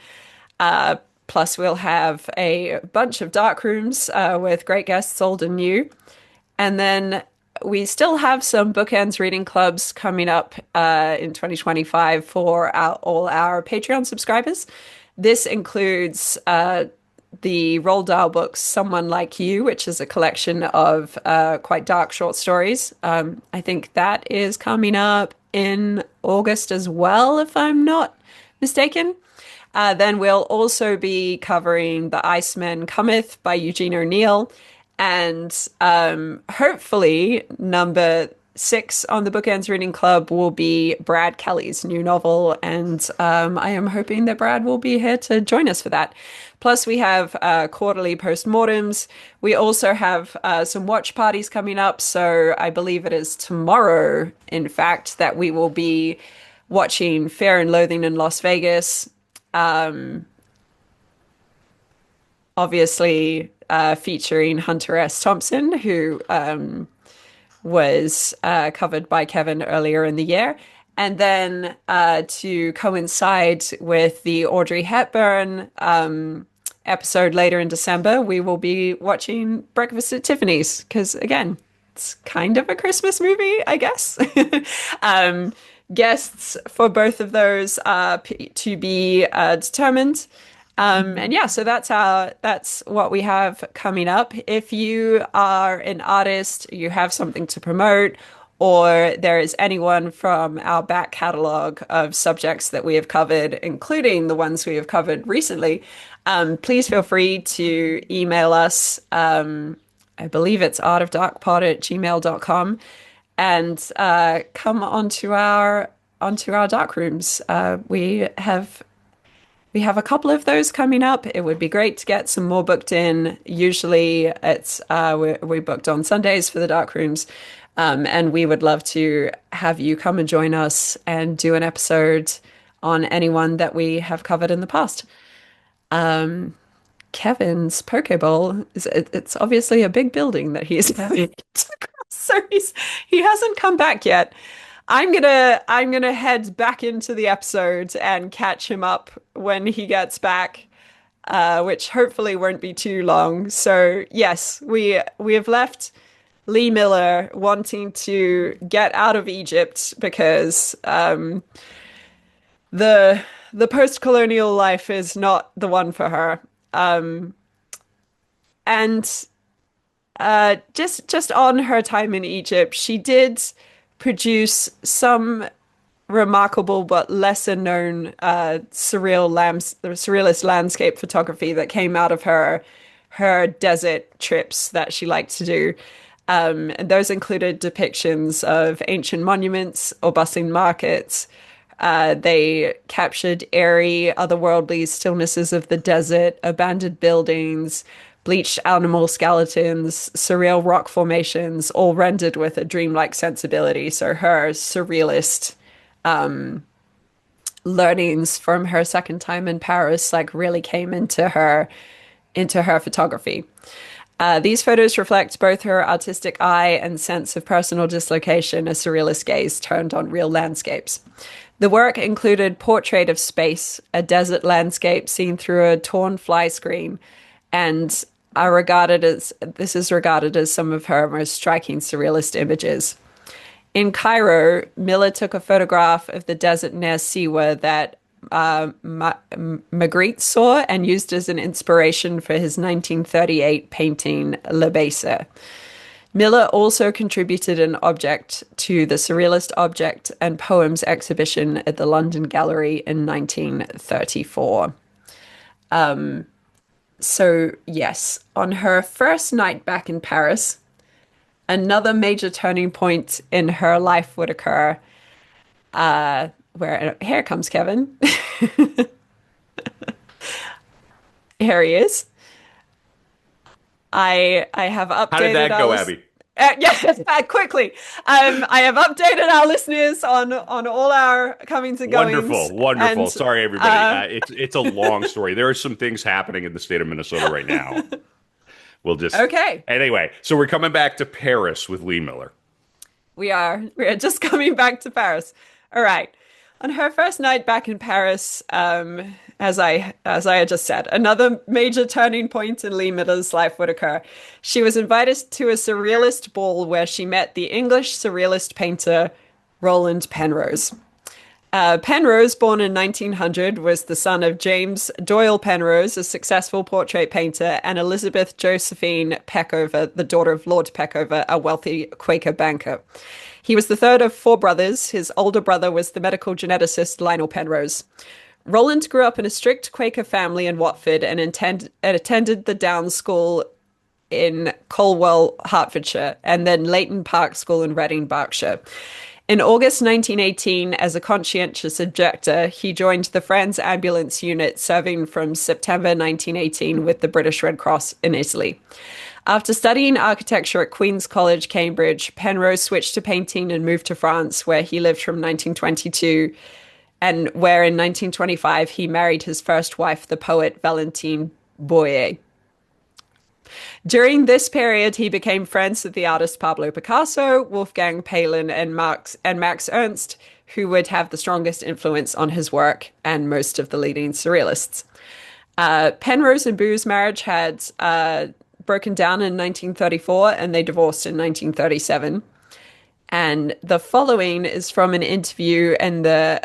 Plus, we'll have a bunch of dark rooms with great guests, old and new. And then we still have some bookends reading clubs coming up in 2025 for all our Patreon subscribers. This includes the Roald Dahl books, Someone Like You, which is a collection of quite dark short stories. I think that is coming up in August as well, if I'm not mistaken. Then we'll also be covering The Iceman Cometh by Eugene O'Neill. And hopefully, number 6 on the Bookends Reading Club will be Brad Kelly's new novel. And I am hoping that Brad will be here to join us for that. Plus, we have quarterly postmortems. We also have some watch parties coming up. So I believe it is tomorrow, in fact, that we will be watching Fear and Loathing in Las Vegas. Obviously, featuring Hunter S. Thompson, who was covered by Kevin earlier in the year. And then to coincide with the Audrey Hepburn episode later in December, we will be watching Breakfast at Tiffany's, because, again, it's kind of a Christmas movie, I guess. Guests for both of those to be determined. And yeah, so that's what we have coming up. If you are an artist, you have something to promote, or there is anyone from our back catalog of subjects that we have covered, including the ones we have covered recently, please feel free to email us. I believe it's artofdarkpod@gmail.com, and come onto our dark rooms. We have a couple of those coming up. It would be great to get some more booked in. Usually it's we booked on Sundays for the dark rooms. And we would love to have you come and join us and do an episode on anyone that we have covered in the past. Kevin's Pokeball it's obviously a big building that he's having. So he hasn't come back yet. I'm gonna head back into the episode and catch him up when he gets back, which hopefully won't be too long. So yes, we have left Lee Miller wanting to get out of Egypt because the post-colonial life is not the one for her. And just on her time in Egypt, she did produce some remarkable but lesser known surrealist landscape photography that came out of her desert trips that she liked to do. And those included depictions of ancient monuments or bustling markets. They captured eerie, otherworldly stillnesses of the desert, abandoned buildings, bleached animal skeletons, surreal rock formations, all rendered with a dreamlike sensibility. So her surrealist learnings from her second time in Paris like really came into her photography. These photos reflect both her artistic eye and sense of personal dislocation, a surrealist gaze turned on real landscapes. The work included portrait of space, a desert landscape seen through a torn fly screen, and this is regarded as some of her most striking surrealist images. In Cairo, Miller took a photograph of the desert near Siwa that Magritte saw and used as an inspiration for his 1938 painting Le Baiser. Miller also contributed an object to the Surrealist Object and Poems exhibition at the London Gallery in 1934. So yes, on her first night back in Paris, another major turning point in her life would occur. Where here comes Kevin. Here he is. I have updated. How did that go, Abbie? Yes, quickly. I have updated our listeners on all our comings and goings. Wonderful. And, Sorry, everybody. It's a long story. There are some things happening in the state of Minnesota right now. We'll just okay. Anyway, so we're coming back to Paris with Lee Miller. We are just coming back to Paris. All right. On her first night back in Paris, as I had just said, another major turning point in Lee Miller's life would occur. She was invited to a surrealist ball where she met the English surrealist painter Roland Penrose. Penrose, born in 1900, was the son of James Doyle Penrose, a successful portrait painter, and Elizabeth Josephine Peckover, the daughter of Lord Peckover, a wealthy Quaker banker. He was the third of four brothers. His older brother was the medical geneticist Lionel Penrose. Roland grew up in a strict Quaker family in Watford and attended the Downs School in Colwell, Hertfordshire, and then Leighton Park School in Reading, Berkshire. In August 1918, as a conscientious objector, he joined the Friends Ambulance Unit, serving from September 1918 with the British Red Cross in Italy. After studying architecture at Queen's College, Cambridge, Penrose switched to painting and moved to France, where he lived from 1922, and where in 1925 he married his first wife, the poet Valentine Boyer. During this period, he became friends with the artist Pablo Picasso, Wolfgang Paulin, and Max Ernst, who would have the strongest influence on his work and most of the leading surrealists. Penrose and Boo's marriage had broken down in 1934, and they divorced in 1937. And the following is from an interview in the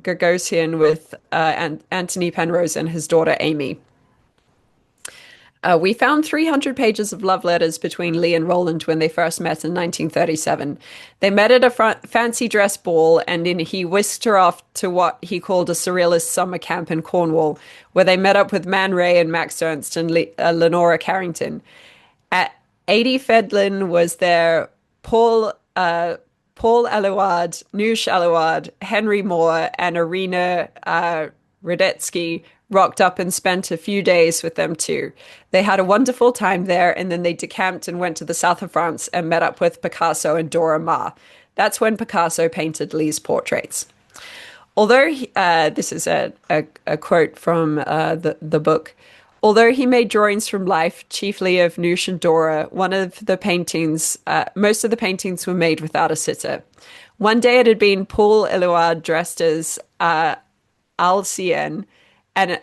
Gagosian with Anthony Penrose and his daughter Amy. We found 300 pages of love letters between Lee and Roland when they first met in 1937. They met at a fancy dress ball, and he whisked her off to what he called a surrealist summer camp in Cornwall, where they met up with Man Ray and Max Ernst and Lenora Carrington. At 80 Fedlin was there Paul Alouard, Noosh Alouard, Henry Moore, and Irina Radetsky rocked up and spent a few days with them too. They had a wonderful time there, and then they decamped and went to the south of France and met up with Picasso and Dora Maar. That's when Picasso painted Lee's portraits. Although this is a quote from the book. Although he made drawings from life, chiefly of Noosh and Dora, most of the paintings were made without a sitter. One day it had been Paul Eluard dressed as Alcien and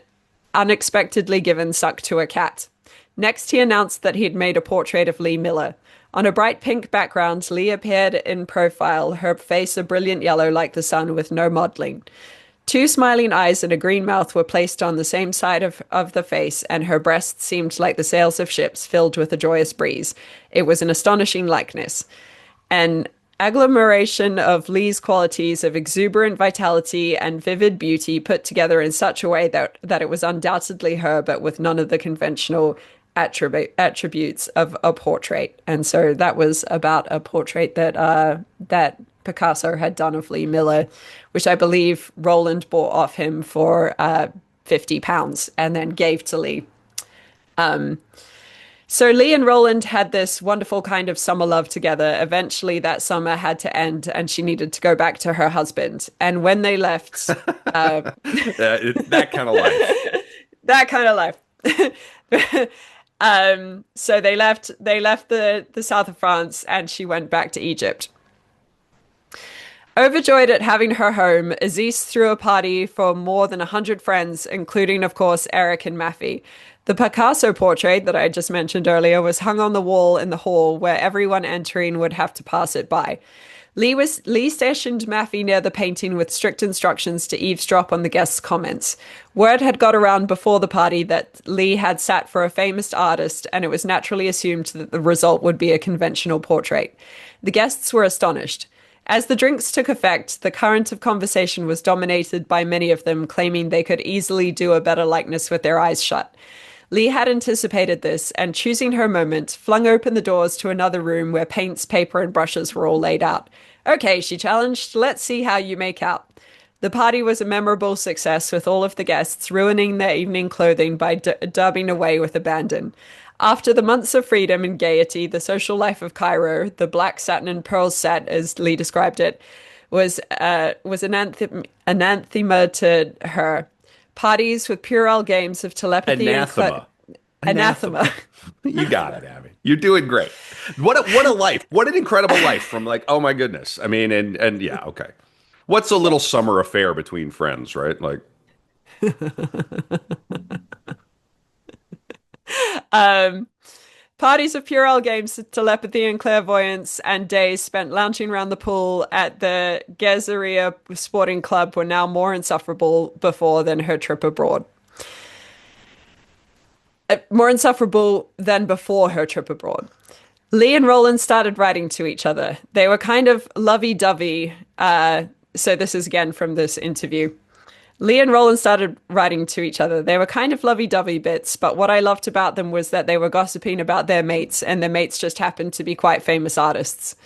unexpectedly given suck to a cat. Next, he announced that he had made a portrait of Lee Miller. On a bright pink background, Lee appeared in profile, her face a brilliant yellow like the sun with no modeling. Two smiling eyes and a green mouth were placed on the same side of the face, and her breasts seemed like the sails of ships filled with a joyous breeze. It was an astonishing likeness. An agglomeration of Lee's qualities of exuberant vitality and vivid beauty put together in such a way that it was undoubtedly her, but with none of the conventional attributes of a portrait. And so that was about a portrait that Picasso had done of Lee Miller, which I believe Roland bought off him for £50 and then gave to Lee. So Lee and Roland had this wonderful kind of summer love together. Eventually that summer had to end and she needed to go back to her husband. And when they left... that kind of life. That kind of life. So they left the south of France and she went back to Egypt. Overjoyed at having her home, Aziz threw a party for more than 100 friends, including, of course, Eric and Maffei. The Picasso portrait that I just mentioned earlier was hung on the wall in the hall where everyone entering would have to pass it by. Lee stationed Maffei near the painting with strict instructions to eavesdrop on the guests' comments. Word had got around before the party that Lee had sat for a famous artist, and it was naturally assumed that the result would be a conventional portrait. The guests were astonished. As the drinks took effect, the current of conversation was dominated by many of them claiming they could easily do a better likeness with their eyes shut. Lee had anticipated this, and choosing her moment, flung open the doors to another room where paints, paper, and brushes were all laid out. "Okay," she challenged, "let's see how you make out." The party was a memorable success, with all of the guests ruining their evening clothing by dubbing away with abandon. After the months of freedom and gaiety, the social life of Cairo, the black satin and pearls set, as Lee described it, was anathema to her. Parties with puerile games of telepathy Anathema. Anathema. You got it, Abbie. You're doing great. What a life. What an incredible life from like, oh my goodness. I mean, and yeah, okay. What's a little summer affair between friends, right? Like, Um, Parties of Purell games, telepathy and clairvoyance, and days spent lounging around the pool at the Gezeria Sporting Club were now more insufferable before than her trip abroad. More insufferable than before her trip abroad. Lee and Roland started writing to each other. They were kind of lovey-dovey. So this is again from this interview. Lee and Roland started writing to each other. They were kind of lovey-dovey bits, but what I loved about them was that they were gossiping about their mates, and their mates just happened to be quite famous artists.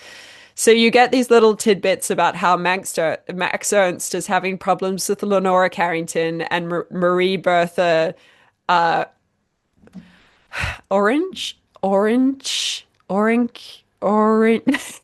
So you get these little tidbits about how Max Ernst is having problems with Lenora Carrington and Marie Bertha Orange, Orange, Orange, Orange.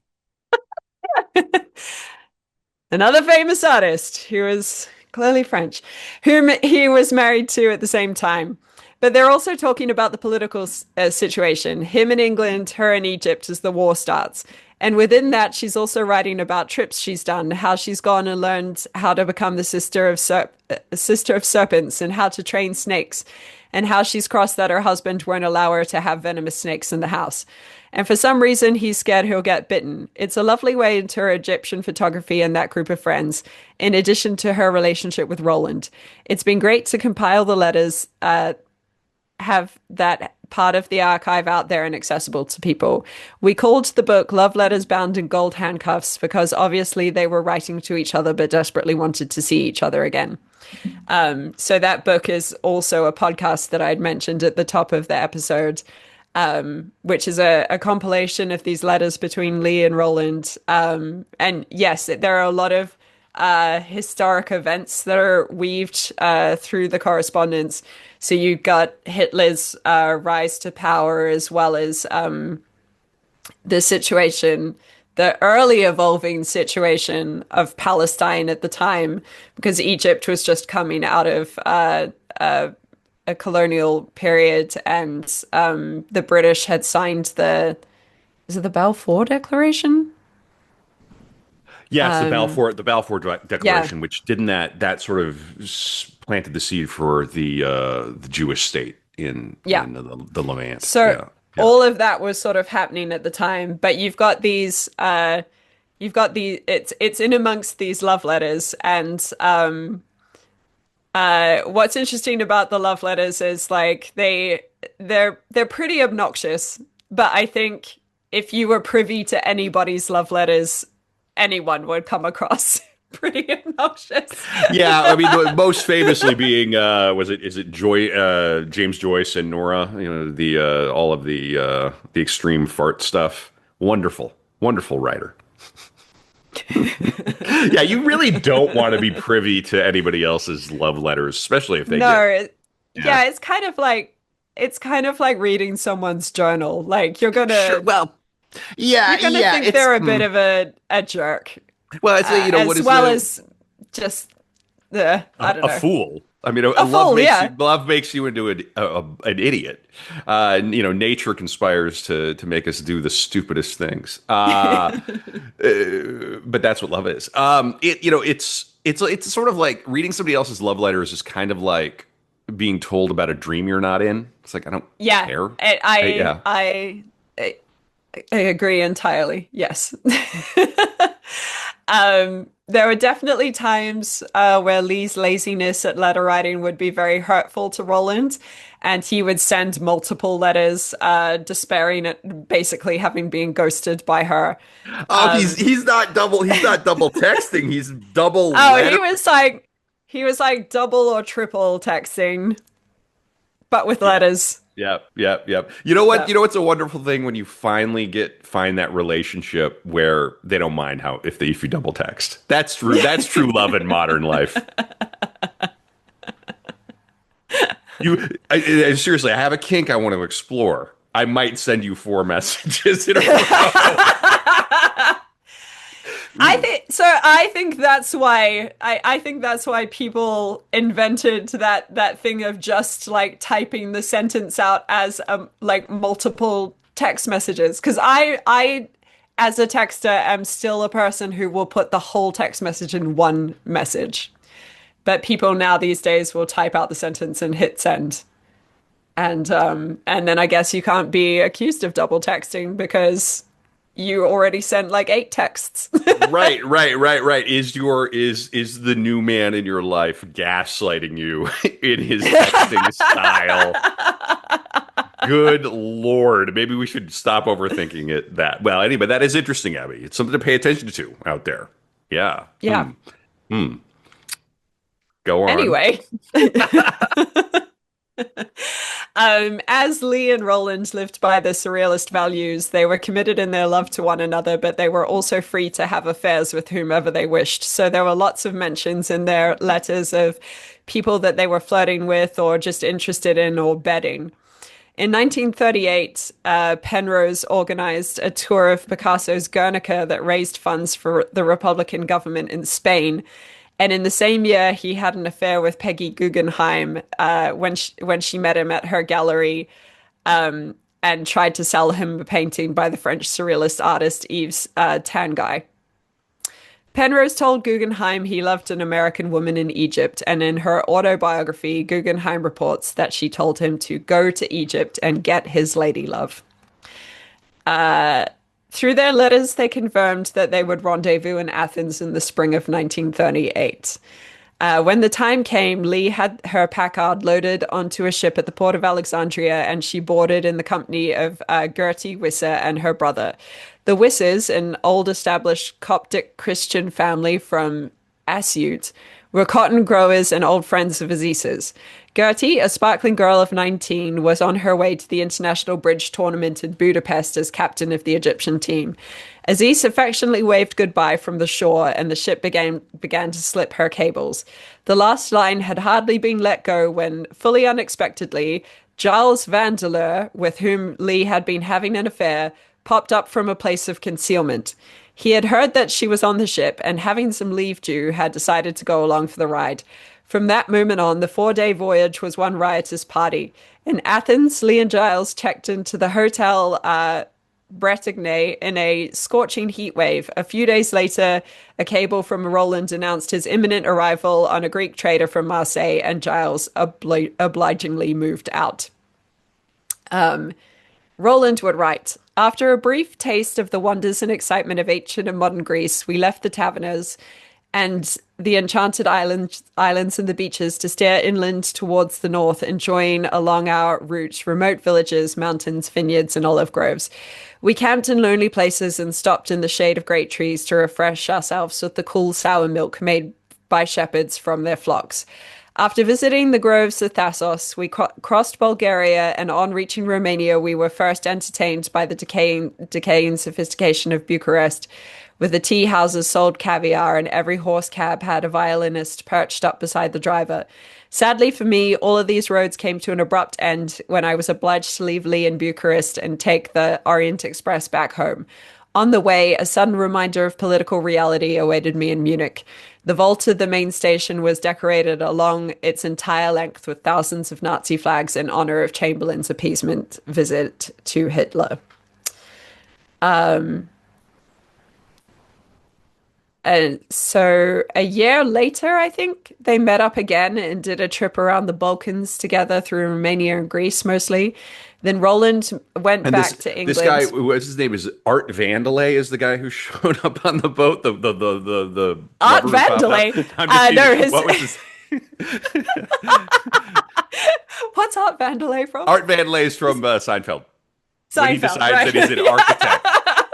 Another famous artist who was clearly French, whom he was married to at the same time. But they're also talking about the political situation, him in England, her in Egypt as the war starts. And within that, she's also writing about trips she's done, how she's gone and learned how to become the sister of serpents and how to train snakes, and how she's crossed that her husband won't allow her to have venomous snakes in the house. And for some reason, he's scared he'll get bitten. It's a lovely way into her Egyptian photography and that group of friends, in addition to her relationship with Roland. It's been great to compile the letters, have that part of the archive out there and accessible to people. We called the book Love Letters Bound in Gold Handcuffs because obviously they were writing to each other but desperately wanted to see each other again. So that book is also a podcast that I'd mentioned at the top of the episode, which is a compilation of these letters between Lee and Roland. And yes, there are a lot of historic events that are weaved through the correspondence. So you've got Hitler's rise to power, as well as the situation, the early evolving situation of Palestine at the time, because Egypt was just coming out of a colonial period, and the British had signed is it the Balfour Declaration? Yeah, it's the Balfour Yeah, Declaration, which didn't that sort of planted the seed for the Jewish state yeah. in the Levant. So Yeah, yeah. all of that was sort of happening at the time, but it's in amongst these love letters, and what's interesting about the love letters is like they're pretty obnoxious, but I think if you were privy to anybody's love letters, anyone would come across pretty obnoxious. Yeah, I mean, most famously being is it James Joyce and Nora? You know, the all of the extreme fart stuff. Wonderful, wonderful writer. Yeah, you really don't want to be privy to anybody else's love letters, especially if they No, get. yeah, Yeah, it's kind of like reading someone's journal. Like sure. Well, yeah, you're gonna yeah. think they're a bit of a jerk, Well, it's what as is well the as just I don't a know, fool. I mean, a fool. Yeah. love makes you into an idiot. And, nature conspires to make us do the stupidest things. But that's what love is. It's sort of like reading somebody else's love letters is kind of like being told about a dream you're not in. It's like I don't Yeah, care. Yeah. I agree entirely. Yes. There were definitely times where Lee's laziness at letter writing would be very hurtful to Roland, and he would send multiple letters, despairing at basically having been ghosted by her. Oh, he's not double texting. He's double Oh, letter. he was like double or triple texting, but with letters. Yep, yep, yep. You know what? Yeah. You know what's a wonderful thing when you finally find that relationship where they don't mind how if you double text. That's true. That's true love in modern life. Seriously, I have a kink I want to explore. I might send you 4 messages in a row. I think that's why I think that's why people invented that thing of just like typing the sentence out as like multiple text messages, because I as a texter am still a person who will put the whole text message in one message. But people now these days will type out the sentence and hit send. And then I guess you can't be accused of double texting because you already sent like 8 texts. Right. Is the new man in your life gaslighting you in his texting style? Good Lord. Maybe we should stop overthinking it that. Well, anyway, that is interesting, Abby. It's something to pay attention to out there. Yeah. Yeah. Go on. Anyway, as Lee and Roland lived by the surrealist values, they were committed in their love to one another, but they were also free to have affairs with whomever they wished. So there were lots of mentions in their letters of people that they were flirting with or just interested in or bedding. In 1938, Penrose organized a tour of Picasso's Guernica that raised funds for the Republican government in Spain. And in the same year, he had an affair with Peggy Guggenheim when she met him at her gallery and tried to sell him a painting by the French surrealist artist Yves Tanguy. Penrose told Guggenheim he loved an American woman in Egypt, and in her autobiography, Guggenheim reports that she told him to go to Egypt and get his lady love. Through their letters, they confirmed that they would rendezvous in Athens in the spring of 1938. When the time came, Lee had her Packard loaded onto a ship at the port of Alexandria, and she boarded in the company of Gertie Wisser and her brother. The Wissers, an old established Coptic Christian family from Asyut, were cotton growers and old friends of Aziz's. Gertie, a sparkling girl of 19, was on her way to the international bridge tournament in Budapest as captain of the Egyptian team. Aziz affectionately waved goodbye from the shore, and the ship began to slip her cables. The last line had hardly been let go when, fully unexpectedly, Giles Vandeleur, with whom Lee had been having an affair, popped up from a place of concealment. He had heard that she was on the ship, and having some leave due, had decided to go along for the ride. From that moment on, the 4-day voyage was one riotous party. In Athens, Lee and Giles checked into the Hotel Bretagne in a scorching heat wave. A few days later, a cable from Roland announced his imminent arrival on a Greek trader from Marseille, and Giles obligingly moved out. Roland would write, "After a brief taste of the wonders and excitement of ancient and modern Greece, we left the tavernas and the enchanted islands and the beaches to steer inland towards the north, enjoying along our route remote villages, mountains, vineyards, and olive groves. We camped in lonely places and stopped in the shade of great trees to refresh ourselves with the cool sour milk made by shepherds from their flocks. After visiting the groves of Thassos, we crossed Bulgaria, and on reaching Romania, we were first entertained by the decaying sophistication of Bucharest, with the tea houses sold caviar, and every horse cab had a violinist perched up beside the driver. Sadly for me, all of these roads came to an abrupt end when I was obliged to leave Lee in Bucharest and take the Orient Express back home. On the way, a sudden reminder of political reality awaited me in Munich. The vault of the main station was decorated along its entire length with thousands of Nazi flags in honor of Chamberlain's appeasement visit to Hitler." And so a year later, I think, they met up again and did a trip around the Balkans together through Romania and Greece mostly. Then Roland went back to England. This guy, what's his name? Is Art Vandelay? Is the guy who showed up on the boat? The Art Vandelay. No, what was his? What's Art Vandelay from? Art Vandelay is from Seinfeld. When he decides that he's an architect.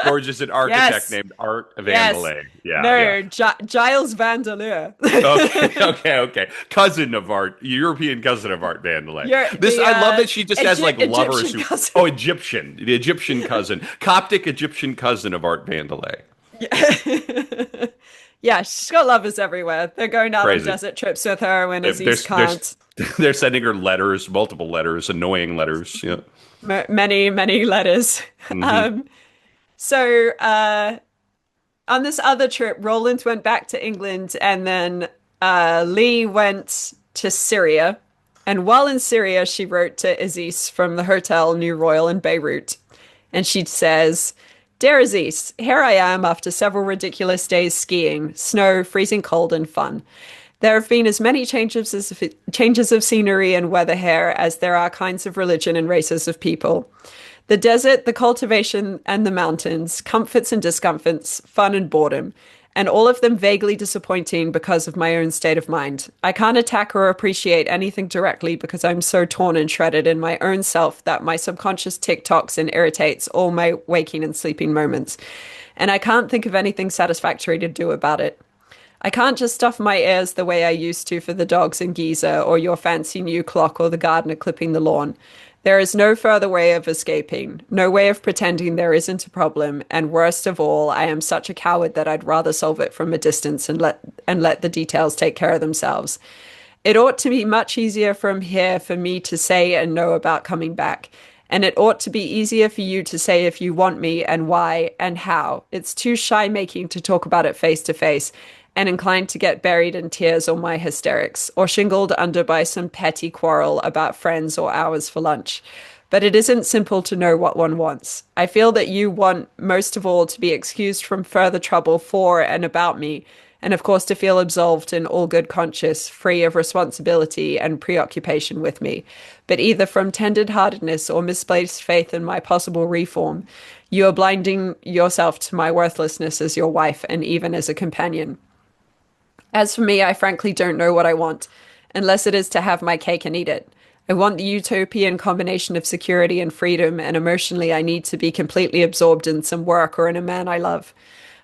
George is an architect named Art Vandelay. Yes. Giles Vandeleur. Okay. Cousin of Art, European cousin of Art Vandelay. I love that she just has like lovers who. Cousin. Oh, Egyptian, the Egyptian cousin, Coptic Egyptian cousin of Art Vandelay. Yeah. Yeah, she's got lovers everywhere. They're going out on desert trips with her when Aziz can't. They're sending her letters, multiple letters, annoying letters. Yeah. Many, many letters. Mm-hmm. So on this other trip, Roland went back to England, and then Lee went to Syria. And while in Syria, she wrote to Aziz from the Hotel New Royal in Beirut. And she says, "Dear Aziz, here I am after several ridiculous days skiing, snow, freezing cold, and fun. There have been as many changes of scenery and weather here as there are kinds of religion and races of people. The desert, the cultivation, and the mountains, comforts and discomforts, fun and boredom, and all of them vaguely disappointing because of my own state of mind. I can't attack or appreciate anything directly because I'm so torn and shredded in my own self that my subconscious TikToks and irritates all my waking and sleeping moments. And I can't think of anything satisfactory to do about it. I can't just stuff my ears the way I used to for the dogs in Giza or your fancy new clock or the gardener clipping the lawn. There is no further way of escaping, no way of pretending there isn't a problem, and worst of all, I am such a coward that I'd rather solve it from a distance and let the details take care of themselves. It ought to be much easier from here for me to say and know about coming back. And it ought to be easier for you to say if you want me and why and how. It's too shy making to talk about it face to face and inclined to get buried in tears or my hysterics, or shingled under by some petty quarrel about friends or hours for lunch. But it isn't simple to know what one wants. I feel that you want most of all to be excused from further trouble for and about me, and of course to feel absolved in all good conscience, free of responsibility and preoccupation with me. But either from tender-heartedness or misplaced faith in my possible reform, you are blinding yourself to my worthlessness as your wife and even as a companion. As for me, I frankly don't know what I want, unless it is to have my cake and eat it. I want the utopian combination of security and freedom, and emotionally, I need to be completely absorbed in some work or in a man I love.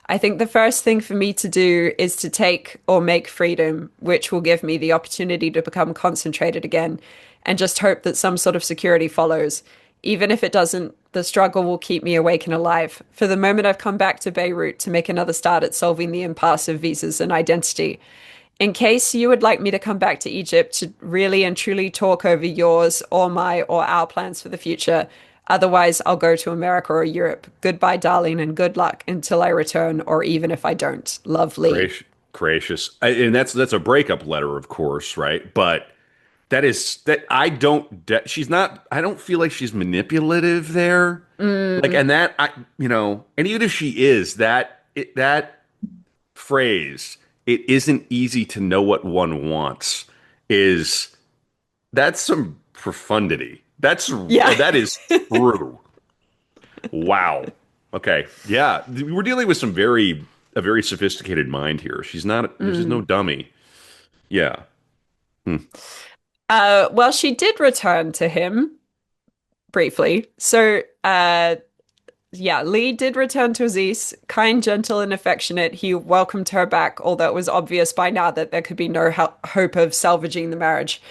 I think the first thing for me to do is to take or make freedom, which will give me the opportunity to become concentrated again, and just hope that some sort of security follows. Even if it doesn't, the struggle will keep me awake and alive. For the moment, I've come back to Beirut to make another start at solving the impasse of visas and identity. In case you would like me to come back to Egypt to really and truly talk over yours or my or our plans for the future. Otherwise, I'll go to America or Europe. Goodbye, darling, and good luck until I return, or even if I don't. Lovely. Gracious. And that's a breakup letter, of course, right? But that is that I don't she's not I don't feel like she's manipulative there. Like and that I and even if she is that phrase, it isn't easy to know what one wants, is that's some profundity. Yeah. That is true. Wow. Okay. Yeah, we're dealing with a very sophisticated mind here. She's no dummy. Yeah. Hmm. Well, she did return to him briefly. So, yeah, Lee did return to Aziz, kind, gentle, and affectionate. He welcomed her back, although it was obvious by now that there could be no hope of salvaging the marriage.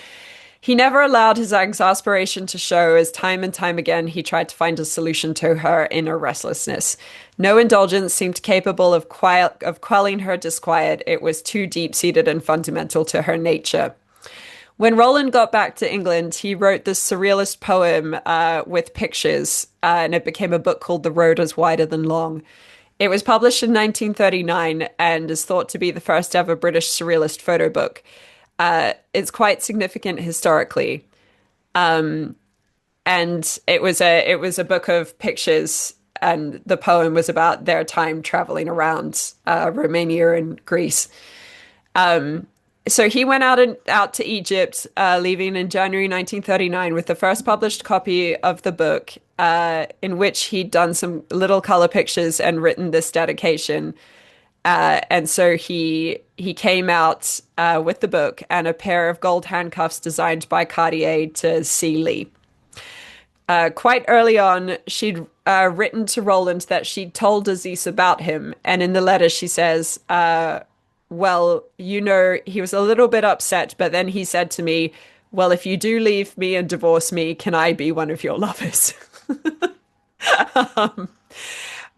He never allowed his exasperation to show, as time and time again he tried to find a solution to her inner restlessness. No indulgence seemed capable of quelling her disquiet. It was too deep-seated and fundamental to her nature. When Roland got back to England, he wrote this surrealist poem with pictures, and it became a book called The Road is Wider Than Long. It was published in 1939 and is thought to be the first ever British surrealist photo book. It's quite significant historically, and it was a book of pictures, and the poem was about their time traveling around Romania and Greece. So he went out to Egypt, leaving in January 1939 with the first published copy of the book, in which he'd done some little color pictures and written this dedication. And so he came out with the book and a pair of gold handcuffs designed by Cartier to see Lee. Quite early on, she'd written to Roland that she'd told Aziz about him, and in the letter she says, well, he was a little bit upset, but then he said to me, well, if you do leave me and divorce me, can I be one of your lovers? um,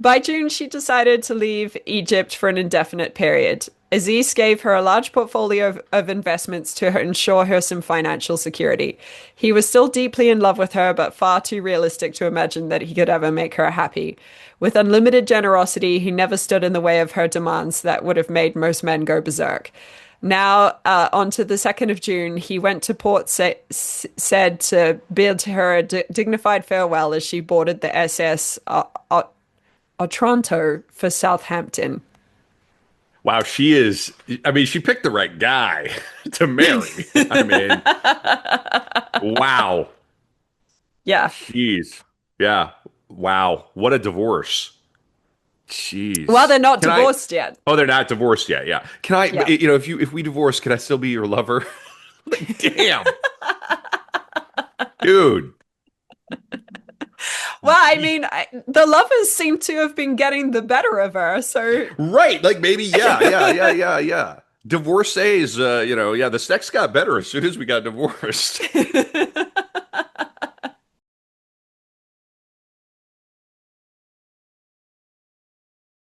by June, she decided to leave Egypt for an indefinite period. Aziz gave her a large portfolio of investments to ensure her some financial security. He was still deeply in love with her, but far too realistic to imagine that he could ever make her happy. With unlimited generosity, he never stood in the way of her demands that would have made most men go berserk. Now, on to the 2nd of June, he went to port said to bid her a dignified farewell as she boarded the SS Otranto for Southampton. Wow, she is. I mean, she picked the right guy to marry. I mean, wow. Yeah. Jeez. Yeah. Wow. What a divorce. Well, Jeez. they're not Can I? divorced yet. Oh, they're not divorced yet. Yeah. Can I? Yeah. If we divorce, can I still be your lover? Like, damn, dude. Well, I mean, the lovers seem to have been getting the better of her. So, Right. Like maybe. Yeah. Divorcees. Yeah. The sex got better as soon as we got divorced.